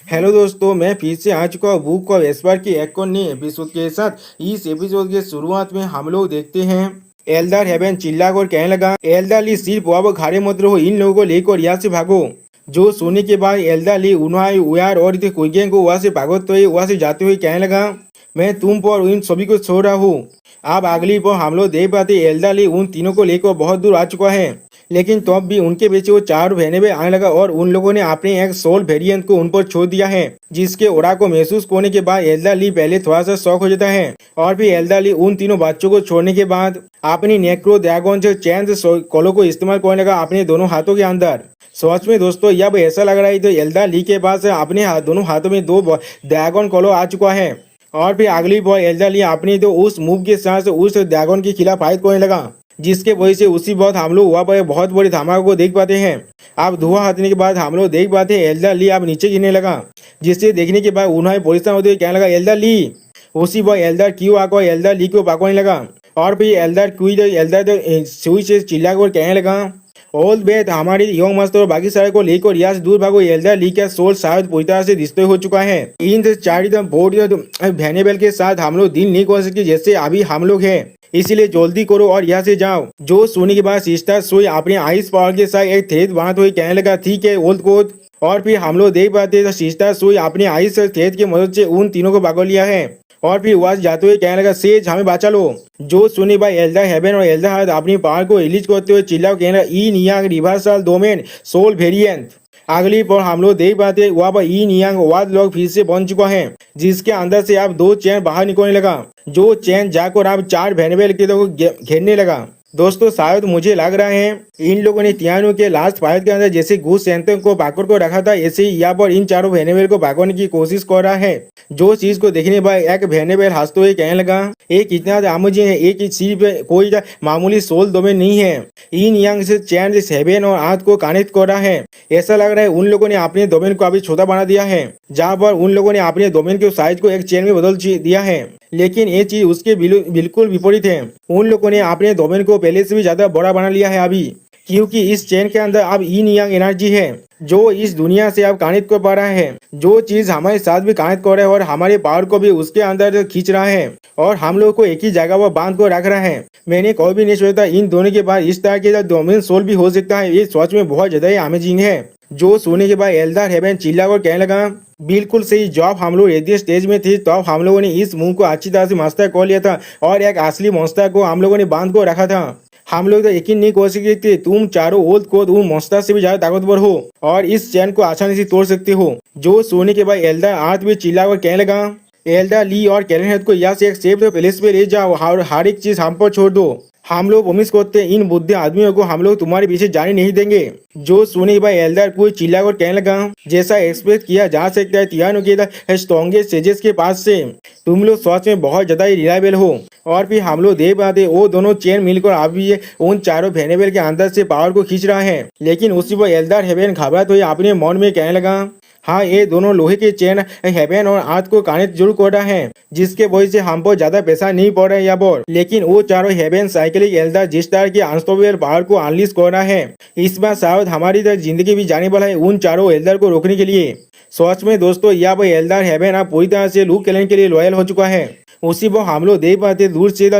Hello दोस्तों, मैं फिर से आ चुका हूँ बुक ऑफ एस्पर के एक और नए एपिसोड के साथ। इस एपिसोड के शुरुआत में हम लोग देखते हैं एल्डर हेवन चिल्ला कर कहने लगा, एल्डर ली सिर्फ वह घारे मत रहो, इन लोगों को लेकर यहाँ से भागो। जो सुनने के बाद एल्डर ली उन्हें उयार और कुइगेन को वहाँ से भागते हुए वहाँ से जाते हुए कहने लगा, मैं तुम पर इन सभी को छोड़ रहा हूँ। अब अगली पर हम लोग देख पाते एल्डर ली उन तीनों को लेकर बहुत दूर आ चुका है, लेकिन तब भी उनके पीछे वो चार बहने आने लगा और उन लोगों ने अपने एक सोल वेरिएंट को उन पर छोड़ दिया है, जिसके ओरा को महसूस होने के बाद एल्डर ली पहले थोड़ा सा शौक हो जाता है। और फिर एल्डर ली उन तीनों बच्चों को छोड़ने के बाद अपनी नेक्रो ड्रैगन से चैन से कॉलो को इस्तेमाल करने लगा अपने दोनों हाथों के अंदर। सच में दोस्तों जब ऐसा लग रहा है तो एल्डर ली के पास अपने दोनों हाथों में दो ड्रैगन कॉलो आ चुका है। और फिर अगली बॉय एल्डर ली अपनी तो उस मूव के साथ उस ड्रैगन के खिलाफ फाइट करने लगा, जिसके वजह से उसी वक्त हम लोग वहाँ पर बहुत बड़ी धमाके को देख पाते हैं। अब धुआं हटने के बाद हम लोग देख पाते हैं एल्डर ली अब नीचे गिरने लगा, जिससे देखने के बाद उन्होंने परेशान होते हुए कहने लगा, एल्डर ली। उसी वक्त एल्डर क्यों आकर एल्डर ली को पकड़ने लगा और फिर एल्डर सुई से चिल्ला कर कहने लगा, ऑल बेट हमारी यंग मास्टर और बाकी सारे को लेकर यहाँ से दूर भागो। एल्डर ली का सोल शायद पूरी तरह से डिस्ट्रॉय हो चुका है। इन चार बोर्ड वैनेबल के साथ हम लोग डील नहीं कर सकते जैसे अभी हम लोग हैं, इसीलिए जल्दी करो और यहाँ से जाओ। जो सोने के बाद सिस्टर सोई अपने आइस पावर के साथ एक थ्रेड बनाते हुए कहने लगा, ठीक है ओल्ड कोड। और फिर हम लोग देख पाते तो सिस्टर सोई अपने आइस थ्रेड की मदद से उन तीनों को भागो लिया है और फिर वहां जाते हुए कहने लगा, सेज हमें बचा लो। जो सुनी भाई एल्डर हेवन और एल्डर हार्ड अपनी पावर को रिलीज करते हुए चिल्ला कहने लगा, ई नियांग रिवर्सल डोमेन सोल वेरिएंट। अगली पर हम लोग देख पाते वहाँ पर ई नियांग वाद लॉक फिर से बन चुका है, जिसके अंदर से अब दो चैन बाहर निकलने लगा। जो चैन जाकर अब चार वेनेबल के को घेरने लगा। दोस्तों शायद मुझे लग रहा है इन लोगों ने तियानो के लास्ट फाइट के अंदर जैसे घूस सेंटर को बाकर को रखा था, ऐसे ही यहाँ पर इन चारों वेनेबल को भागने की कोशिश कर रहा है। जो चीज को देखने पर एक वेनेबल हंसते हुए कहने लगा, एक इतना आमुझे है, एक सिर्फ कोई मामूली सोल डोमेन नहीं है, इन यांग से चैन सेवन और 8 को कनेक्ट कर रहा है। ऐसा लग रहा है उन लोगों ने अपने डोमेन को अभी छोटा बना दिया है, जहाँ पर उन लोगों ने अपने डोमेन के साइज को एक चैन में बदल दिया है, लेकिन ये चीज उसके बिल्कुल विपरीत है। उन लोगों ने अपने डोमेन को पहले से भी ज्यादा बड़ा बना लिया है अभी, क्योंकि इस चैन के अंदर अब इन यांग एनर्जी है जो इस दुनिया से अब कनेक्ट कर पा रहा है। जो चीज हमारे साथ भी कनेक्ट कर रहा है और हमारे पावर को भी उसके अंदर खींच रहा है और हम लोग को एक ही जगह पर बांध कर रख रहा है। मैंने कभी भी नहीं सोचा इन दोनों के बाद इस तरह के डोमेन सोल भी हो सकता है। ये सोच में बहुत ज्यादा ही अमेजिंग है। जो सोने के बाद एल्डर हेवन चिल्ला कर कहने लगा, बिल्कुल सही। जब हम लोग रेडियो स्टेज में थे तब हम लोगों ने इस मूव को अच्छी तरह से मास्टर कर लिया था और एक असली मॉन्स्टर को हम लोगों ने बांध कर रखा था। हम लोग तो यकीन नहीं कर सकते थे तुम चारों ओल्ड कोड उन मॉन्स्टर से भी ज्यादा ताकतवर हो और इस चैन को आसानी से तोड़ सकते हो। जो सोने के बाद एल्डर आर्थ भी चिल्ला कर कहने लगा, एल्डर ली और कैलेन को यहाँ से एक सेफ प्लेस पे ले जाओ और हर एक चीज हम पर छोड़ दो। हम लोग प्रॉमिस करते हैं इन बुद्धि आदमियों को हम लोग तुम्हारे पीछे जाने नहीं देंगे। जो सुने भाई एल्डर कोई चिल्ला कर कहने लगा, जैसा एक्सपेक्ट किया जा सकता है तियानो के स्ट्रॉन्गेस्ट सेजेस के पास से तुम लोग सच में बहुत ज्यादा ही रिलायबल हो। और फिर हम लोग देख पाते वो दोनों चेन मिलकर अभी उन चारों वेनेबल के अंदर से पावर को खींच रहा है, लेकिन उसी पर एल्डर हेवन घबराते हुए अपने मन में कहने लगा, हाँ ये दोनों लोहे के चेन हेवन और आर्थ को कनेक्ट जरूर कर रहा है, जिसके वजह से हम पर ज्यादा पैसा नहीं पड़ रहा है यहाँ पर। लेकिन वो चारों हेवन साइकिलिक एल्डर जिस तरह की अनस्टॉपेबल पावर को अनलीज कर रहा है, इस बार शायद हमारी जिंदगी भी जाने वाला है उन चारों एल्डर को रोकने के लिए। सच में दोस्तों यहाँ पर एल्डर हेवन अब पूरी तरह से लूक कैलेन के लिए लॉयल हो चुका है। उसी पर हम लोग देख पाते दूर से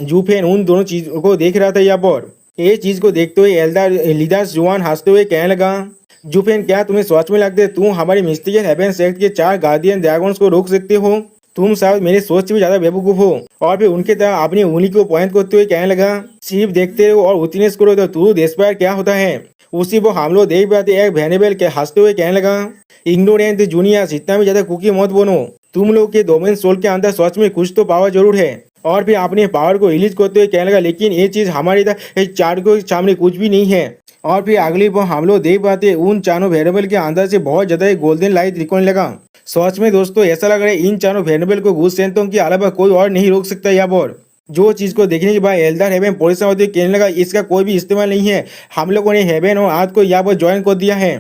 जूफेन उन दोनों चीजों को देख रहा था यहाँ पर। ये चीज को देखते हुए एल्डर लीडर जुआन हंसते हुए कहने लगा, जूफेन क्या तुम्हें सोच में लगता है तुम हमारे मिस्टिकल हेवन सेक्ट के 4 गार्डियन ड्रैगन्स को रोक सकते हो? तुम शायद मेरी सोच से भी ज्यादा बेवकूफ हो। और फिर उनके तरह अपनी उंगली को पॉइंट करते हुए कहने लगा, सिर्फ देखते रहो और विटनेस करो तो तू देशपार क्या होता है। उसी पर हम लोग देख पाते एक वेनेबल के हंसते हुए कहने लगा, इग्नोरेंट जूनियर इतना भी ज्यादा कुकी मत बनो। तुम लोग के डोमेन सोल के अंदर सच में कुछ तो पावर जरूर है। और फिर अपने पावर को रिलीज करते हुए कहने लगा, लेकिन ये चीज हमारे चार के सामने कुछ भी नहीं है। और फिर अगली बार हम लोग देख पाते उन चारों वेरिएबल के अंदर से बहुत ज्यादा गोल्डन लाइट निकलने लगा। सच में दोस्तों ऐसा लग रहा है इन चारों वेरिएबल को घूस सेंटों के अलावा कोई और नहीं रोक सकता यहाँ पर। जो चीज को देखने के बाद एल्डर हेवन परेशान होते कहने लगा, इसका कोई भी इस्तेमाल नहीं है। हम लोगों ने हेवन और आर्थ को यहाँ पर ज्वाइन कर दिया है।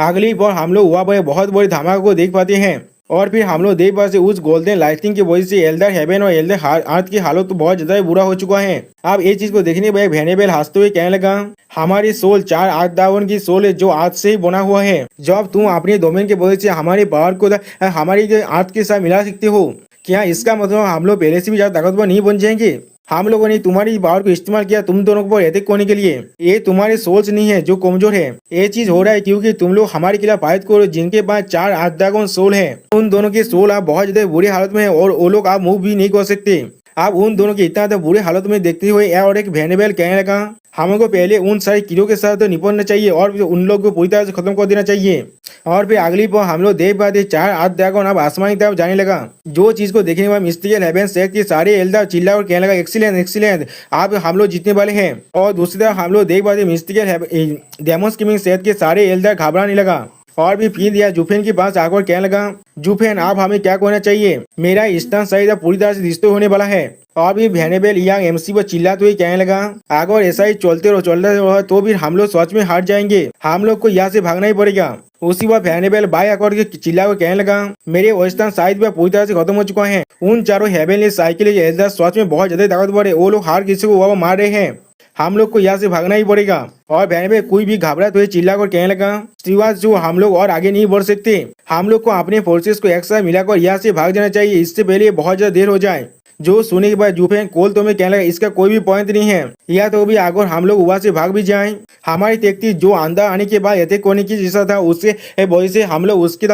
अगली बार हम लोग वहाँ पर बहुत बड़ी धमाके को देख पाते हैं और फिर हम लोग देख पाते उस गोल्डन लाइटिंग की वजह से एल्डर हेवन और एल्डर अर्थ की हालत तो बहुत ज्यादा बुरा हो चुका है। अब ये चीज को देखने के बाद वेनेबल हंसते हुए कहने लगा, हमारी सोल 4 आर्थ ड्रैगन की सोल है जो आज से ही बना हुआ है। जब तुम अपने डोमेन के वजह से हमारे पावर को हमारी अर्थ के साथ मिला सकते हो, क्या इसका मतलब हम लोग पहले से भी ज्यादा ताकतवर नहीं बन जाएंगे? हम लोगों ने तुम्हारी पावर को इस्तेमाल किया तुम दोनों को अटैक करने के लिए। ये तुम्हारे सोच नहीं है जो कमजोर है। ये चीज हो रहा है क्योंकि तुम लोग हमारे खिलाफ फाइट करो जिनके पास 4 आर्थ सोल है। उन दोनों के सोल आप बहुत ज्यादा बुरी हालत में है और वो लोग आप मूव भी नहीं कर सकते। आप उन दोनों की इतना बुरी हालत में देखते हुए और एक वेनेबल कहने लगा, हमको पहले उन सारे कीड़ों के साथ निपटना चाहिए और उन लोग को पूरी तरह से खत्म कर देना चाहिए। और फिर अगली पर हम लोग देख पाते 4 आर्थ ड्रैगन अब आसमानी तरफ जाने लगा। जो चीज को देखने के बाद मिस्टिकल हेवन सेट के सारे एल्डर चिल्ला और कहने लगा, एक्सीलेंट एक्सीलेंट, आप हम लोग जीतने वाले हैं। और दूसरी तरफ हम लोग देख पाते मिस्टिकल डेमोस किमिंग सेट के सारे एल्डर घबराने लगा। और भी फिर दिया जुफेन के पास आकर कहने लगा, जुफेन आप हमें क्या करना चाहिए? मेरा स्टैंड सही पूरी तरह से डिस्ट्रॉय होने वाला है। और भी वेनेबल यंग एमसी पर चिल्लाते हुए कहने लगा, अगर ऐसा ही चलते रहो तो फिर हम लोग सच में हार जाएंगे। हम लोग को यहाँ से भागना ही पड़ेगा। उसी बार वेनेबल बाय आकर के चिल्ला कर कहने लगा, मेरे वेस्टर्न साइड पे पूरी तरह से खत्म हो चुका है। उन चारों हेवनली साइकिल एल्डर सच में बहुत ज्यादा ताकतवर है। वो लोग हर किसी को वह मार रहे हैं। हम लोग को यहाँ से भागना ही पड़ेगा। और वेनेबल कोई भी घबराते हुए चिल्ला कर कहने लगा, श्रीवास जो हम लोग और आगे नहीं बढ़ सकते। हम लोग को अपने फोर्सेस को एक साथ मिलाकर यहाँ से भाग जाना चाहिए, इससे पहले बहुत ज्यादा देर हो जाए। जो सुनने के बाद जुफेन कोल तो मैं कहने लगा, इसका कोई भी पॉइंट नहीं है। या तो भी अगर हम लोग वहां से भाग भी जाएं, हमारी तैक्टिक जो अंदर आने के बाद अटैक करने की जैसा था उससे वजह से हम लोग उसके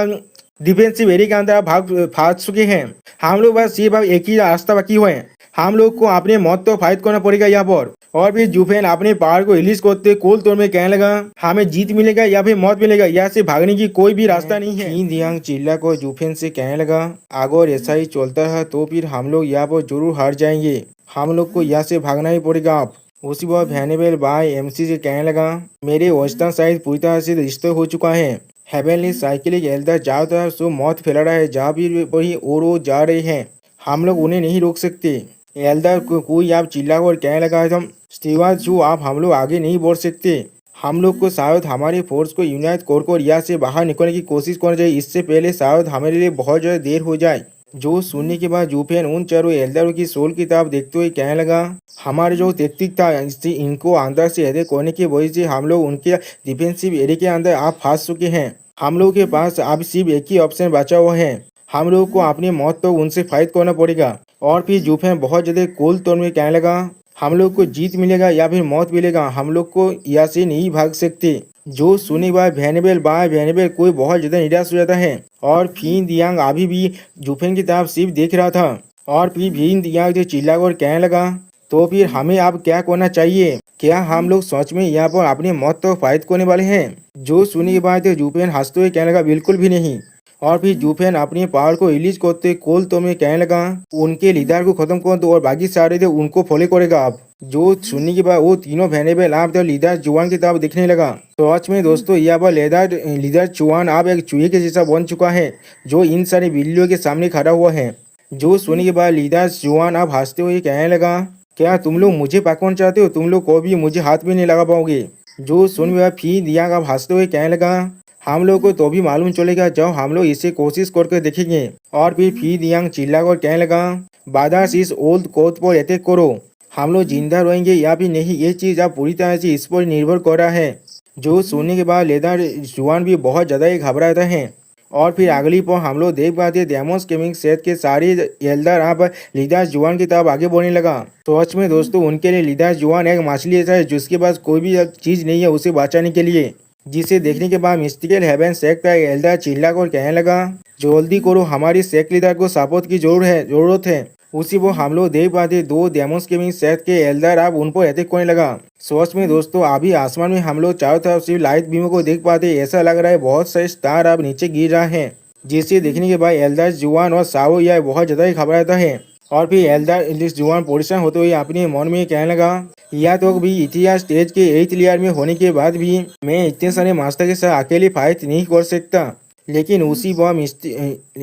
डिफेंसिव एरिया के अंदर भाग चुके हैं। हम लोग बस सिर्फ एक ही रास्ता बाकी हुए हैं। हम लोग को अपने मौत तो फाइट करना पड़ेगा यहाँ पर। और फिर जुफेन अपने पावर को रिलीज करते कोल तोड़ में कहने लगा, हमें जीत मिलेगा या फिर मौत मिलेगा, यहाँ से भागने की कोई भी रास्ता नहीं है। दियांग चिल्ला को जुफेन से कहने लगा, अगर ऐसा ही चलता है तो फिर हम लोग यहाँ पर जरूर हार जाएंगे। हम लोग को यहाँ से भागना ही पड़ेगा। आप उसी बार वेनेबल बाय एमसी से कहने लगा, मेरे वेस्टर्न साइड पूरी तरह से डिस्ट्रॉय हो चुका है। हेवनली साइकिल एल्डर चारों तरफ से मौत फैला रहा है। जहाँ भी वही और जा रहे हैं, हम लोग उन्हें नहीं रोक सकते। एल्डर को कोई आप चिल्ला कर कहने लगा, हम स्टीवार्ड जो आप हम लोग आगे नहीं बढ़ सकते। हम लोग को शायद हमारी फोर्स को यूनाइट कर यहाँ से बाहर निकलने की कोशिश करनी चाहिए, इससे पहले शायद हमारे लिए बहुत ज़्यादा देर हो जाए। जो सुनने के बाद जुफेन उन चारों एल्डरों की सोल की तरफ देखते हुए कहने लगा, हमारे जो टेक्टिक था इससे इनको अंदर से अटैक करने की वजह से हम लोग उनके डिफेंसिव एरिया के अंदर आप फंस चुके हैं। हम लोग के पास अब सिर्फ एक ही ऑप्शन बचा हुआ है। हम लोग को अपनी मौत तो उनसे फाइट करना पड़ेगा। और फिर जुफेन बहुत ज्यादा कोल तोड़ में कहने लगा, हम लोग को जीत मिलेगा या फिर मौत मिलेगा, हम लोग को यहाँ से नहीं भाग सकते। जो सुनी बाय वेनेबल कोई बहुत ज्यादा निराश हो जाता है। और फिर दियांग अभी भी जुफेन की तरफ सिर्फ देख रहा था। और फिर दियांग जो चिल्ला कर कहने लगा, तो फिर हमें अब क्या करना चाहिए? क्या हम लोग सच में यहाँ पर अपनी मौत तो फाइट करने वाले हैं? जो सुनी के बाद जुफेन हंसते हुए कहने लगा, बिल्कुल भी नहीं। और फिर जुफेन अपनी पावर को रिलीज करते कोल तो में कहने लगा, उनके लीडर को खत्म कर दो और बाकी सारे थे उनको फॉलो करेगा। आप जो सुनने के बाद वो तीनों वेनेबल आप तो लीडर जुआन की तरफ दिखने लगा। तो आज में दोस्तों यहाँ पर लीडर जुआन आप एक चूहे के जैसा बन चुका है जो इन सारे बिल्लियों के सामने खड़ा हुआ है। जो सुनने के बाद लीडर जुआन आप हंसते हुए कहने लगा, क्या तुम लोग मुझे पकड़ना चाहते हो? तुम लोग को भी मुझे हाथ भी नहीं लगा पाओगे। जो सुन के बाद फिर दियांग आप हंसते हुए कहने लगा, हम लोग को तो भी मालूम चलेगा जब हम लोग इसे कोशिश करके देखेंगे। और फिर दियांग चिल्ला कर कहने लगा, बादास इस ओल्ड कोर्ट पर अटैक करो। हम लोग जिंदा रहेंगे या फिर नहीं, ये चीज आप पूरी तरह से इस पर निर्भर कर रहा है। जो सुनने के बाद लेदर जुआन भी बहुत ज्यादा ही घबराता है। और फिर अगली पर हम लोग देख पाते डेमोस गेमिंग सेट के सारे एल्डर आप लीडर जुआन की तरफ आगे बढ़ने लगा। तो सच में दोस्तों उनके लिए लीडर जुआन एक मछली ऐसा है जिसके पास कोई भी चीज नहीं है उसे बचाने के लिए। जिसे देखने के बाद मिस्टिकल हेवन सेक्ट का एल्डर चिल्ला कर कहने लगा, जल्दी करो, हमारी सेक्ट लीडर को सपोर्ट की जरूरत है। उसी वो हम लोग देख पाते दो डेमोस गेमिंग सेट के एल्डर अब उन पर अटैक करने लगा। सच में दोस्तों अभी आसमान में हम लोग चारों तरफ सिर्फ लाइट बीमों को देख पाते, ऐसा लग रहा है बहुत सारे स्टार अब नीचे गिर रहा है। जिसे देखने के बाद एल्डर जुआन और सावो यह बहुत ज्यादा ही घबराता है। और फिर एल्डर जुआन पोजिशन होते हुए अपने मन में कहने लगा, या तो भी इतिहास स्टेज के 8th लेयर में होने के बाद भी मैं इतने सारे मास्टर के साथ अकेले फाइट नहीं कर सकता। लेकिन उसी वह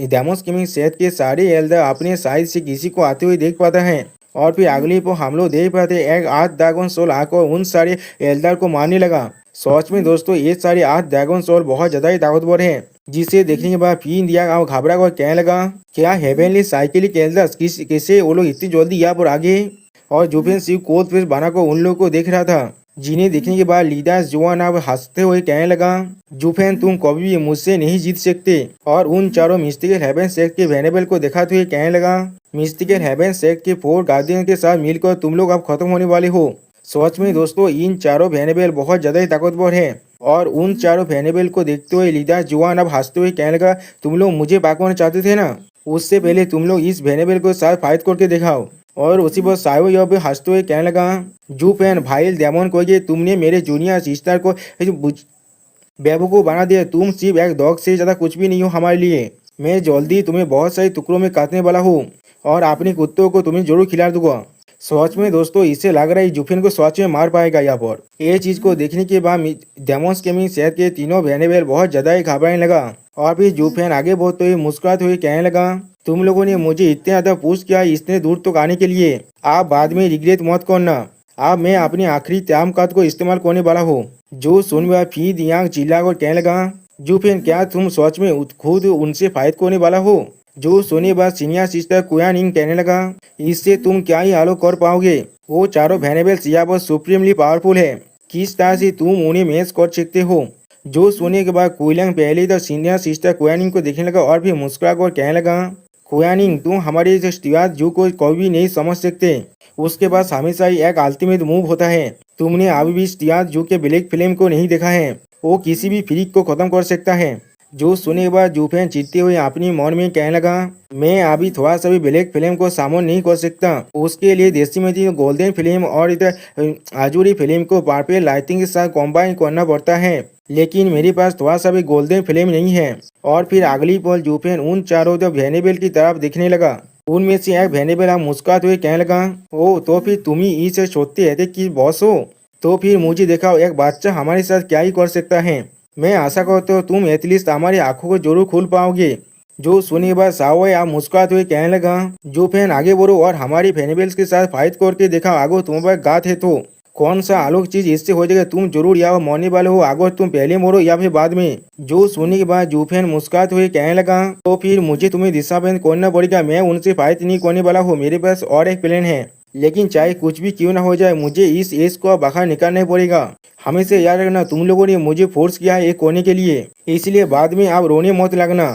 डेमोस गेमिंग सेट के सारे एल्डर अपने साइड से किसी को आते हुए देख पाता है। और फिर अगली पर हम लोग देख पाते एक 8 ड्रैगन सोल आकर उन सारे एल्डर को मारने लगा। सच में दोस्तों ये सारे 8 ड्रैगन सोल बहुत ज्यादा ही ताकतवर है। जिसे देखने के बाद फिर दिया और घबरा कर कहने लगा, क्या हेवेनली साइकिलिक एल्डर्स कैसे वो लोग इतनी जल्दी यहाँ पर आ गए। और जुफेन सिर्फ कोल्ड फेस बनाकर उन लोगों को देख रहा था, जिन्हें देखने के बाद लीडर जुआन अब हंसते हुए कहने लगा, जुफेन तुम कभी भी मुझसे नहीं जीत सकते। और उन चारों मिस्टिकल हेवन सेक्ट के वेनेबल को दिखाते हुए कहने लगा, मिस्टिकल हेवन सेक्ट के 4 गार्डियन के साथ मिलकर तुम लोग अब खत्म होने वाले हो। सच में दोस्तों इन चारों वेनेबल बहुत ज्यादा ही ताकतवर है। और उन चारों वेनेबल को देखते हुए लीडर जुआन अब हंसते हुए कहने लगा, तुम लोग मुझे पाकवाना चाहते थे ना, उससे पहले तुम लोग इस वेनेबल को साथ फाइट करके दिखाओ। और उसी पर साइवो यह भी हंसते हुए कहने लगा, जूफेन भाई डेमन को ये तुमने मेरे जूनियर सिस्टर को बेवकूफ़ बना दिया। तुम सिर्फ एक डॉग से ज़्यादा कुछ भी नहीं हो हमारे लिए। मैं जल्दी तुम्हें बहुत सारे टुकड़ों में काटने वाला हूँ और अपने कुत्तों को तुम्हें जरूर खिला दूंगा। सच में दोस्तों इससे लग रहा है जूफेन को सच में मार पाएगा यहाँ पर। ये चीज़ को देखने के बाद डेमोन्स गेमिंग शहर के तीनों वेनेबल बहुत ज़्यादा ही घबराने लगा। और फिर जूफेन आगे बढ़ते हुए मुस्कुराते हुए कहने लगा, तुम लोगों ने मुझे इतने ज़्यादा पुश किया इतने दूर तक आने के लिए, आप बाद में रिग्रेट मत करना। अब मैं अपनी आखिरी त्यामकात को इस्तेमाल करने वाला हूँ। जो सुनकर फिर दियांग चिल्लाकर कहने लगा, जूफेन क्या तुम सच में खुद उनसे फाइट करने वाला हो। जो सुने बाद सीनियर सिस्टर कुयानिंग कहने लगा, इससे तुम क्या ही आलो कर पाओगे। वो चारों वेनेबल्स यहाँ पर सुप्रीमली पावरफुल है, किस तरह से तुम उन्हें मैच कर सकते हो। जो सुनने के बाद कुयांग पहले तो सीनियर सिस्टर कुयानिंग को देखने लगा और फिर मुस्कुरा कर कहने लगा, कुयानिंग तुम हमारे स्टीवार्ट जू को कभी नहीं समझ सकते। उसके पास हमेशा ही एक अल्टीमेट मूव होता है। तुमने अभी भी स्टीवार्ट जू के ब्लैक फ्लेम को नहीं देखा है, वो किसी भी फ्रीक को खत्म कर सकता है। जो सुनने के बाद जूफेन चिढ़ते हुए अपनी मन में कहने लगा, मैं अभी थोड़ा सा भी ब्लैक फिल्म को सामोन नहीं कर सकता। उसके लिए देसी में गोल्डन फिल्म और इधर आजूरी फिल्म को पर्पल लाइटिंग के साथ कॉम्बाइन करना पड़ता है, लेकिन मेरे पास थोड़ा सा भी गोल्डन फिल्म नहीं है। और फिर अगली पल जूफेन उन चारों वेनेबल की तरफ देखने लगा। उनमें से एक वेनेबल आप मुस्कुराते हुए कहने लगा, ओ तो फिर तुम ही इसे सोचते रहते कि बॉस हो। तो फिर मुझे दिखाओ एक बच्चा हमारे साथ क्या ही कर सकता है। मैं आशा करता हूँ तुम एटलीस्ट हमारी आंखों को जरूर खोल पाओगे। जो सुने के बाद सावो आप मुस्कुराते हुए कहने लगा, जो फैन आगे बढ़ो और हमारी वेनेबल्स के साथ फाइट करके देखा। आगो तुम्हारे गात है तो कौन सा आलोक चीज इससे हो जाएगा। तुम जरूर या मरने वाले हो, आगो तुम पहले मरो या फिर बाद में। जो सुनने के बाद जूफेन मुस्कुराते हुए कहने लगा, तो फिर मुझे तुम्हें दिशा बंद करना पड़ेगा। मैं उनसे फाइट नहीं करने वाला हूँ, मेरे पास और एक प्लान है। लेकिन चाहे कुछ भी क्यों ना हो जाए मुझे इस एज को बाहर निकालना पड़ेगा। हमेशा याद रखना तुम लोगों ने मुझे फोर्स किया है ये करने के लिए, इसलिए बाद में आप रोने मत लगना।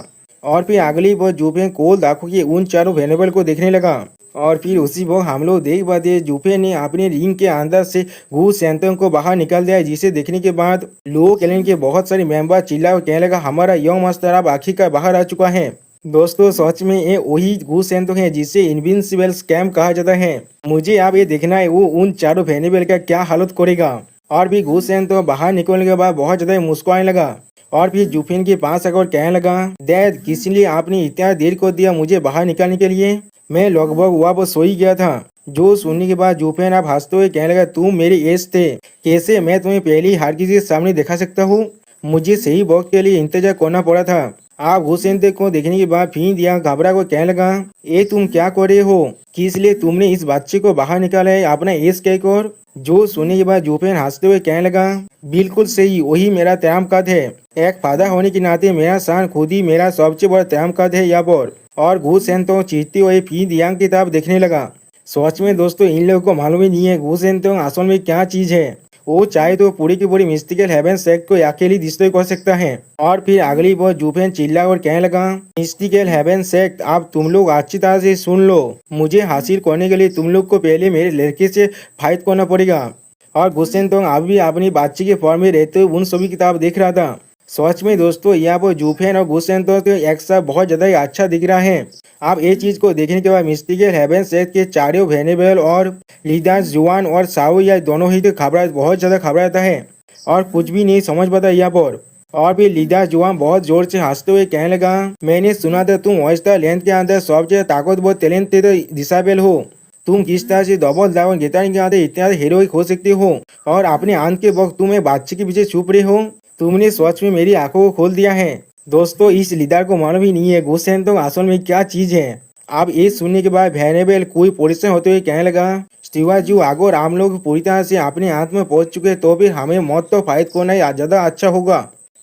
और फिर अगली बार जूफेन कोल आंखों के उन चारों वेनेबल को देखने लगा। और फिर उसी वक्त हम लोग देख पाते जूफेन ने अपने रिंग के अंदर से गू सेंटों को बाहर निकाल दिया, जिसे देखने के बाद लोग क्लैन के बहुत सारे मेंबर चिल्ला और कहने लगा, हमारा यंग मास्टर अब आखिरकार बाहर आ चुका है। दोस्तों सच में ये वही गू सेंटो है जिसे इनविंसिबल स्कैम कहा जाता है। मुझे अब ये देखना है वो उन चारों वेनेबल का क्या हालत करेगा। और भी गू सेंटो बाहर निकलने के बाद बहुत ज्यादा मुस्कुराने लगा। और फिर जूफेन के पास आकर कहने लगा, डैड किस लिए आपने इतना देर कर दिया मुझे बाहर निकालने के लिए। मैं लगभग वापस सो ही गया था। जो सुनने के बाद जूफेन आप हंसते हुए कहने लगा, तुम मेरे एज थे, कैसे मैं तुम्हें पहले ही हर किसी के सामने दिखा सकता हूँ। मुझे सही वक्त के लिए इंतजार करना पड़ा था। आप हुसैन को देखने के बाद फिर दिया घबरा को कहने लगा, ये तुम क्या कर रहे हो, किस लिए तुमने इस बच्चे को बाहर निकाला है अपना एज कहकर। जो सुनने के बाद जूफेन हंसते हुए कहने लगा, बिल्कुल सही, वही मेरा त्यामकाद है। एक फादर होने के नाते मेरा शान खुद ही मेरा सबसे बड़ा त्यामकाद है यहाँ पर। और घूसेन तो चीखते हुए फिर दियांग की तरफ देखने लगा। सच में दोस्तों इन लोगों को मालूम ही नहीं है घूसेन तो असल में क्या चीज है। वो चाहे तो पूरी की पूरी मिस्टिकल हेवन सेक्ट को अकेली डिस्ट्रॉय कर सकता है। और फिर अगली बार जूफेन चिल्ला और कहने लगा, मिस्टिकल हेवन सेक्ट अब तुम लोग अच्छी तरह से सुन लो, मुझे हासिल करने के लिए तुम लोग को पहले मेरे लड़के से फाइट करना पड़ेगा। और घुसेन तो अभी अपनी बातचीत के फॉर्म में रहते हुए उन सभी किताब देख रहा था। सच में दोस्तों यहाँ पर जूफेन और घुसेन तो एक साथ बहुत ज्यादा ही अच्छा दिख रहा है। आप ये चीज को देखने के बाद मिस्टिकल हेवन सेक्ट के चारों वेनेबल और लीडर्स जुआन और साओ या दोनों ही तो बहुत ज्यादा घबराता है और कुछ भी नहीं समझ पाता यहाँ पर। और फिर लीडर जुआन बहुत जोर से हंसते हुए कहने लगा, मैंने सुना था तुम वेस्टर लैंड के अंदर सबसे ताकतवर टैलेंटेड डिसेबल हो। तुम किस तरह से डबल ड्रैगन गेटारिंग के अंदर इतना हीरोइक हो सकते हो और अपने अंत के वक्त तुम एक बच्चे के पीछे छुप रहे हो। तुमने सच में मेरी आंखों को खोल दिया है। दोस्तों इस लीडर को मालूम ही नहीं है घुसेन तो असल में क्या चीज है। अब ये सुनने के बाद वेनेबल कोई परेशान होते हुए कहने लगा, स्टीवा जी अगर हम लोग पूरी तरह से अपने हाथ में पहुंच चुके तो फिर हमें मौत तो फाइट करना ही ज्यादा अच्छा होगा।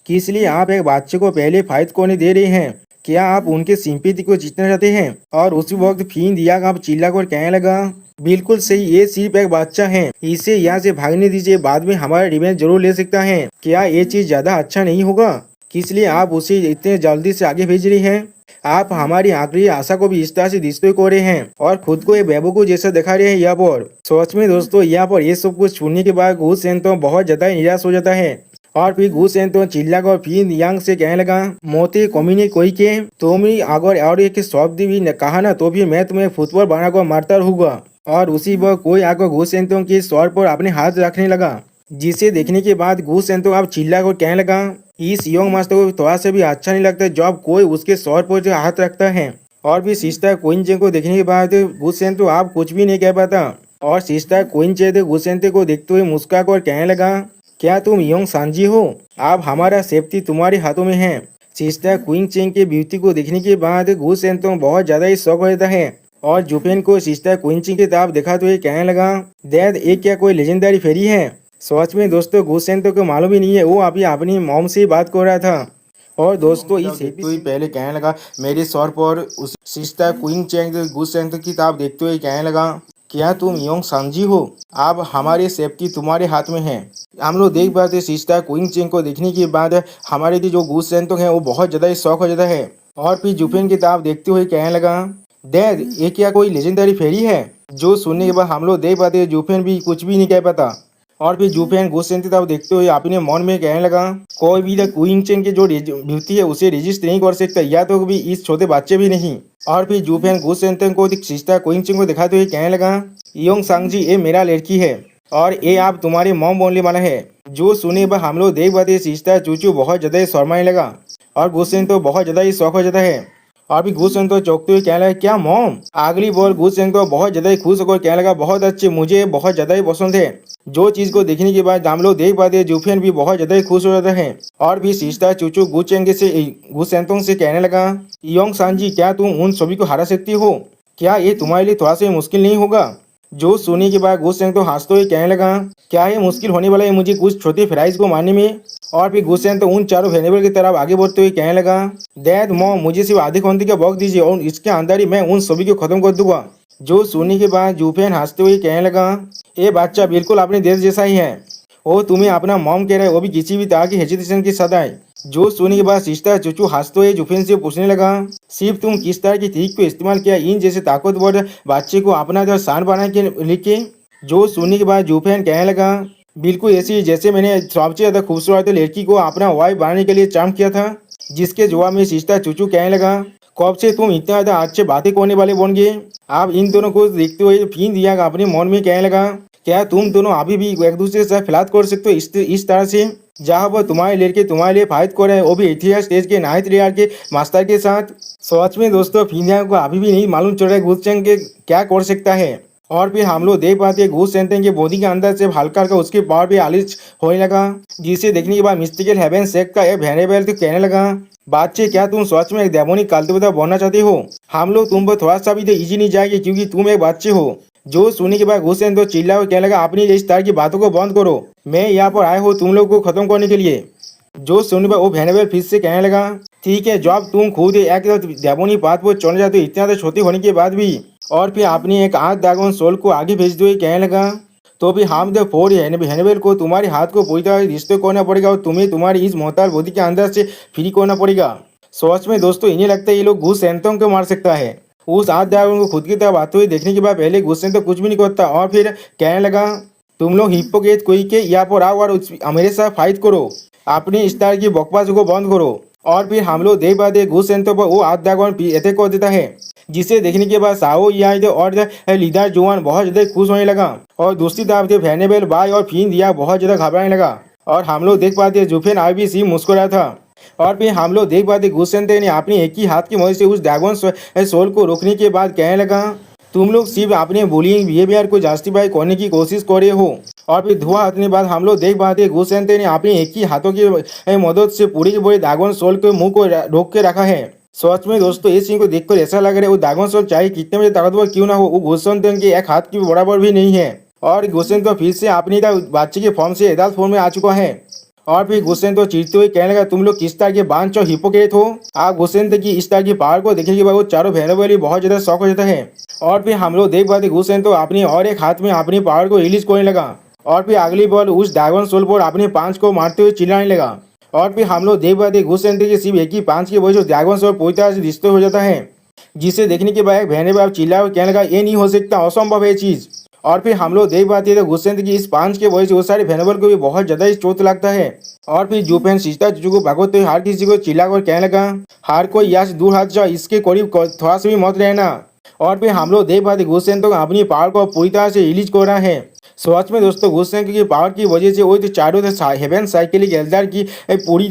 किस लिए आप एक बच्चे को पहले फाइट करने दे रहे हैं? क्या आप उनके सिंपैथी को जीतना चाहते हैं? और उसी वक्त फिर दिया आप चिल्ला कर कहने लगा, बिल्कुल सही, ये सिर्फ एक बच्चा है, इसे यहाँ से भागने दीजिए, बाद में हमारा रिवेंज जरूर ले सकता है। क्या ये चीज ज्यादा अच्छा नहीं होगा? किस लिए आप उसे इतने जल्दी से आगे भेज रही हैं? आप हमारी आखिरी आशा को भी इस तरह से डिस्ट्रॉय कर रहे हैं और खुद को एक बेवकूफ जैसा दिखा रहे हैं यहाँ पर। सच में दोस्तों, यहाँ पर ये सब कुछ सुनने के बाद घूस सेन तो बहुत ज्यादा निराश हो जाता है और फिर घूस सेन तो चिल्लाकर फिर यांग से कहने लगा, मोती कमीने कोई के तुम ही अगर और एक शब्द भी कहा ना तो भी मैं तुम्हें फुटबॉल बनाकर मारता रहूंगा। और उसी वक्त कोई आकर घूस सेन के सर पर अपने हाथ रखने लगा, जिसे देखने के बाद घूस सेन अब चिल्ला कर कहने लगा, इस यंग मास्टर को थोड़ा सा भी अच्छा नहीं लगता जब कोई उसके सर पर जो हाथ रखता है। और भी सिस्टर क्वीन को देखने के बाद गुसेन तो आप कुछ भी नहीं कह पाता और सिस्टर क्वीन तो गुसेन को देखते हुए मुस्कुरा कर कहने लगा, क्या तुम यंग सांजी हो? अब हमारा सेफ्टी तुम्हारे हाथों में है। सिस्टर क्वीन चेंग के ब्यूटी को देखने के बाद गुसेन तो बहुत ज्यादा ही शौक हो जाता है और जुपेन को सिस्टर क्वीन चेंग की तरफ दिखाते हुए कहने लगा, डैड ये क्या कोई लेजेंडरी फेरी है? सच में दोस्तों गुसेन तो मालूम ही नहीं है, वो अभी अपनी मॉम से ही बात कर रहा था। और दोस्तों इस एपिसोड ही पहले कहने लगा, मेरे सर पर उस सिस्टर क्वीन चेंग गुसेन की तरफ देखते हुए कहने लगा, क्या तुम यंग सांजी हो? अब हमारी सेफ्टी तुम्हारे हाथ में है। हम लोग देख पाते सिस्टर क्वीन चेंग को देखने के बाद हमारे जो गुसेन तो है वो बहुत ज्यादा ही शौक हो जाता है और फिर जुपेन की तरफ देखते हुए कहने लगा, डैड ये क्या कोई लेजेंडरी फेरी है? जो सुनने के बाद हम लोग देख पाते जुपेन भी कुछ भी नहीं कह पाता और फिर जुपेन गुसेन की तरफ देखते हुए अपने मन में कहने लगा, कोई भी क्वीन चेन की जो ब्यूटी है उसे रजिस्ट नहीं कर सकता, या तो भी इस छोटे बच्चे भी नहीं। और फिर जुपेन गुसेन को सिस्टर क्वीन चेन को दिखाते हुए कहने लगा, योंग सांगजी ये मेरा लड़की है और ये आप तुम्हारे मॉम बोलने वाला है। जो सुने पर हम लोग देख पाते सिस्टर चूचू बहुत ज्यादा ही शर्माने लगा और गुसेन तो बहुत ज्यादा ही शौक हो जाता है और भी गुसेन तो चौंकते हुए कहने लगा, क्या मॉम? अगली बार गुसेन तो बहुत ज्यादा ही खुश होकर कहने लगा, बहुत अच्छे, मुझे बहुत ज्यादा ही पसंद है। जो चीज को देखने के बाद हम लोग देख पाते जुफेन भी बहुत ज्यादा ही खुश हो जाता है और भी सिस्टर चूचू गुचेंगे से गुसेंतोंग से कहने लगा, योंग सांजी क्या तुम उन सभी को हरा सकती हो? क्या ये तुम्हारे लिए थोड़ा सा मुश्किल नहीं होगा? जो सुनने के बाद गुसेंग तो हंसते हुए कहने लगा, क्या ये मुश्किल होने वाला है मुझे कुछ छोटे फ्राइज को मारने में? और फिर गुसेन तो उन चारों वेरिएबल की तरफ आगे बढ़ते हुए कहने लगा, डैड मॉम मुझे सिर्फ आधे घंटे का वक्त दीजिए और इसके अंदर ही मैं उन सभी को खत्म कर दूंगा। जो सुनने के बाद जुफेन हंसते हुए कहने लगा, ये बच्चा बिल्कुल अपने देश जैसा ही है, वो तुम्हें अपना मॉम कह रहा है, वो भी किसी भी तरह की हेजिटेशन के साथ आए। जो सुनने के बाद सिस्टर चूचू हंसते हुए जुफेन से पूछने लगा, सिर्फ तुम किस तरह की ट्रिक को इस्तेमाल किया इन जैसे ताकतवर बच्चे को अपना जो शान बना के लिखे? जो सुनने के बाद जुफेन कहने लगा, बिल्कुल ऐसी जैसे मैंने सबसे ज्यादा खूबसूरत लड़की को अपना वाइफ बनाने के लिए चार्म किया था। जिसके जवाब में सिस्टर चूचू कहने लगा, कब से तुम इतना ज्यादा अच्छे बातें करने वाले बन गए? आप इन दोनों को देखते हुए फिर दिया अपने मन में कहने लगा, क्या तुम दोनों अभी भी एक दूसरे से फिलहाल कर सकते हो इस तरह से? जहाँ पर तुम्हारे लड़के तुम्हारे लिए फाइट कर रहे हैं वो भी इतिहास स्टेज के नाइट रेयर के मास्टर के साथ। सच में दोस्तों फिर को अभी भी नहीं मालूम चल रहा है गुचेंग के क्या कर सकता है। और फिर हम लोग देख पाते घूस सेंटेंग के बॉडी के अंदर से हल्का हल्का उसके पावर भी आलिश होने लगा, जिसे देखने के बाद मिस्टिकल हेवन सेक का एक वेरिएबल तो कहने लगा, बच्चे क्या तुम सच में एक डेमोनिक कल्टिवेटर बनना चाहते हो? हम लोग तुम पर थोड़ा सा भी तो इजी नहीं जाएगी क्योंकि तुम एक बच्चे हो। जो सुनने के बाद घुसेन तो चिल्ला और कहने लगा, अपनी इस तरह की बातों को बंद करो, मैं यहाँ पर आया हूँ तुम लोग को खत्म करने के लिए। जो सुनने पर वो वेरिएबल फिर से कहने लगा, ठीक है जब तुम खुद एक डेमोनिक पाथ पर चले जाते हो इतना छोटे होने के बाद भी। और फिर अपनी एक आठ ड्रैगन सोल को आगे भेजते हुए कहने लगा, तो भी हम द फोर हैनिबल को तुम्हारे हाथ को पूरी तरह रिश्ते करना पड़ेगा और तुम्हें तुम्हारी इस मोहतार बॉडी के अंदर से फ्री करना पड़ेगा। सच में दोस्तों इन्हें लगता है ये लोग घूस सेंतों को मार सकता है। उस आठ ड्रैगन को खुद की तरफ आते हुए देखने के बाद पहले घूस सेंतो कुछ भी नहीं करता और फिर कहने लगा, तुम लोग हिप्पोकेट कोई के यहाँ पर आओ और मेरे साथ फाइट करो, अपनी स्टार की बकवास को बंद करो। और फिर हम लोग देख पाते घूस सेंतो पर वो आठ ड्रैगन अटैक कर देता है, जिसे देखने के बाद साओ याद और लीडर जुआन बहुत ज्यादा खुश होने लगा और दूसरी तरफ थे वेनेबल बाय और फिन दिया बहुत ज्यादा घबराने लगा। और हम लोग देख पाते जुफेन आईबीसी मुस्कुरा था। और फिर हम लोग देख पाते गुसेंते ने अपने एक ही हाथ की मदद से उस ड्रैगन सोल को रोकने के बाद कहने लगा, तुम लोग सिर्फ अपने बुलिंग बिहेवियर को जस्टिफाई करने की कोशिश कर रहे हो। और फिर धुआं हटने के बाद हम लोग देख पाते गुसेंते ने अपने एक ही हाथों की मदद से पूरी की पूरी ड्रैगन सोल के मुंह को रोक के रखा है। सच में दोस्तों इस सीन को देखकर ऐसा लग रहा है वो ड्रैगन सोल चाहे कितने बजे ताकतवर क्यों ना हो, वो गुसेंते के एक हाथ की बराबर भी नहीं है। और गुसेंतो फिर से अपनी बच्चे के फॉर्म से एडल्ट फॉर्म में आ चुका है और फिर गुस्सेंतो चिढ़ते हुए कहने लगा, तुम लोग किस तरह के बांझ और हिपोक्रेट हो। आप गुस्सेंतो की इस तरह की पावर को देखने के बाद वो चारों बहनों वाली बहुत ज्यादा शौक हो जाता है। और फिर हम लोग देख पाते गुस्सेंतो अपनी और एक हाथ में अपनी पावर को रिलीज करने लगा और फिर अगली बॉल उस ड्रैगन सोल पर अपने पांच को मारते हुए चिल्लाने लगा। और फिर हम लोग देख पाते गुस्सेंतो की सिर्फ एक ही पांच की वजह से ड्रैगन सोल पूरी तरह से डिस्ट्रॉय हो जाता है, जिसे देखने के बाद बहने बाप चिल्ला और कहने लगा, ये नहीं हो सकता, असंभव है चीज। और फिर हम लोग देख पाते हैं तो गुस्सेंत की इस पांच के वजह से वो सारे भेनबल को भी बहुत ज्यादा चोट लगता है। और फिर जुफेन सिस्टर चूचू को भागोते हुए हर किसी को चिल्ला कर कहने लगा, हर कोई यहाँ से दूर हट जाओ, इसके करीब थोड़ा सा भी मत रहना। और फिर हम लोग देख पाते गुस्सेंत तो अपनी पावर को पूरी तरह से रिलीज कर रहा है। सच में दोस्तों गुस्सेंत की पावर की वजह से वो तो चारों हेवन साइकिल एल्डर की पूरी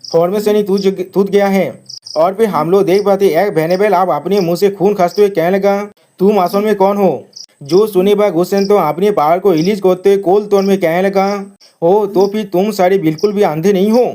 फॉर्मेशन ही टूट गया है। और फिर हम लोग देख पाते एक भेनेबल आप अपने मुंह से खून खासते हुए कहने लगा, तुम असल में कौन हो। जो सुने पर गुस्सेन तो अपने पावर को रिलीज करते हुए कोल तोड़ में कहने लगा, हो तो फिर तुम सारे बिल्कुल भी अंधे नहीं हो।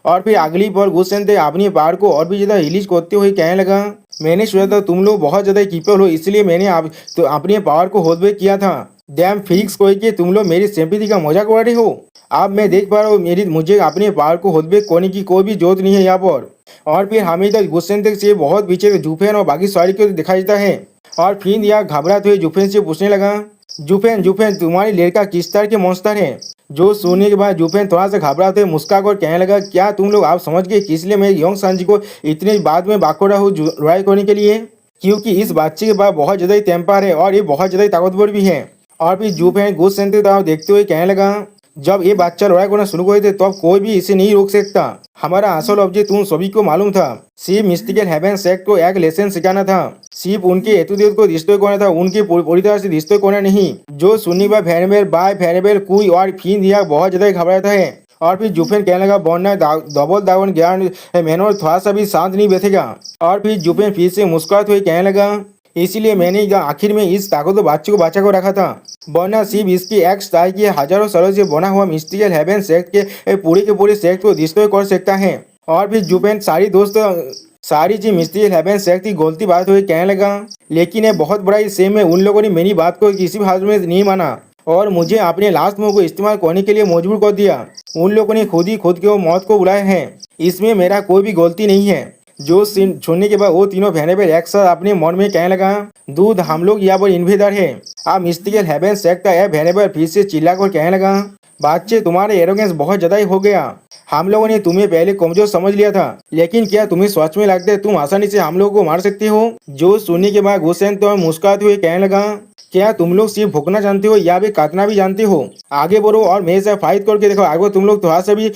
और फिर अगली बार गुस्सेन थे अपनी पावर को और भी ज्यादा रिलीज करते हुए कहने लगा, मैंने सोचा था तुम लोग बहुत ज्यादा कीपल हो, इसलिए मैंने तो अपने पावर को होल्ड बैक किया था। डैम फिक्स कोई कि तुम लोग मेरी सिंपैथी का मजाक उड़ा रहे हो। अब मैं देख पा रहा हूँ मुझे अपने पावर को होल्ड बैक करने की कोई भी जरूरत नहीं है यहाँ पर। और फिर हमें तक गुस्सेन तक से बहुत पीछे जुफेन और बाकी सारी को दिखाई देता है। और फिर यह घबराते हुए जुफेन से पूछने लगा, जुफेन जुफेन तुम्हारी लड़का किस तरह के मॉन्स्टर है। जो सुनने के बाद जुफेन थोड़ा सा घबराते हुए मुस्कुरा कर कहने लगा, क्या तुम लोग आप समझ गए किस लिए मैं योंग सांजी को इतने बाद में बाकोड़ा हूँ लड़ाई करने के लिए, क्योंकि इस बच्चे के पास बहुत ज्यादा टेम्पर है और ये बहुत ज्यादा ताकतवर भी है। और फिर जुफेन गुस्सेन देखते हुए कहने लगा, जब ये बच्चा लड़ाई करना शुरू कर थे तब कोई भी इसे नहीं रोक सकता। हमारा असल ऑब्जेक्ट तुम सभी को मालूम था, सिर्फ मिस्टिकल हेवन सेक्ट को एक लेसन सिखाना था, सिर्फ उनके हेतुदेव को डिस्ट्रॉय करना था, उनकी पूरी तरह से डिस्ट्रॉय करना नहीं। जो सुनने पर फेरेबेल बाय फेरेबेल कुई और फिन दिया बहुत ज्यादा घबराता है। और फिर जुफेन कहने लगा, बॉन्ना डबल दावन ज्ञान मैनोर थोड़ा सा भी शांत नहीं बैठेगा। और फिर जुफेन फिर से मुस्कुराते हुए कहने लगा, इसीलिए मैंने आखिर में इस ताकतवर बच्चे को बचा कर रखा था, वरना सिर्फ इसकी एक स्टाइल की हजारों सालों से बना हुआ मिस्टिकल हेवन सेक्ट के पूरे सेक्ट को डिस्ट्रॉय कर सकता है। और फिर जुफेन सारी चीज मिस्टिकल हेवन सेक्ट की गलती बात हुई कहने लगा, लेकिन ये बहुत बड़ा सेम है, उन लोगों ने मेरी बात को किसी भी हाल में नहीं माना और मुझे अपने लास्ट मूव को इस्तेमाल करने के लिए मजबूर कर दिया। उन लोगों ने खुद के मौत को बुलाया है, इसमें मेरा कोई भी गलती नहीं है। जो सुनने के बाद वो तीनों भेनेबल एक साथ अपने मन में कहने लगा, दूध हम लोग यहाँ पर इन्वेदर है। अब मिस्टिकल हेवन सेक्ट का भेनेबल फिर से चिल्ला कर कहने लगा, बच्चे तुम्हारे एरोगेंस बहुत ज्यादा ही हो गया। हम लोगों ने तुम्हें पहले कमजोर समझ लिया था, लेकिन क्या तुम्हें सच में लगता है तुम आसानी से हम लोगों को मार सकते हो। जो सुनने के बाद गुस्सेन तो मुस्कुराते हुए कहने लगा, क्या तुम लोग सिर्फ भुगना जानते हो या भी काटना भी जानते हो। आगे बढ़ो और मेरे साथ फाइट करके देखो, आगे तुम लोग थोड़ा सा भी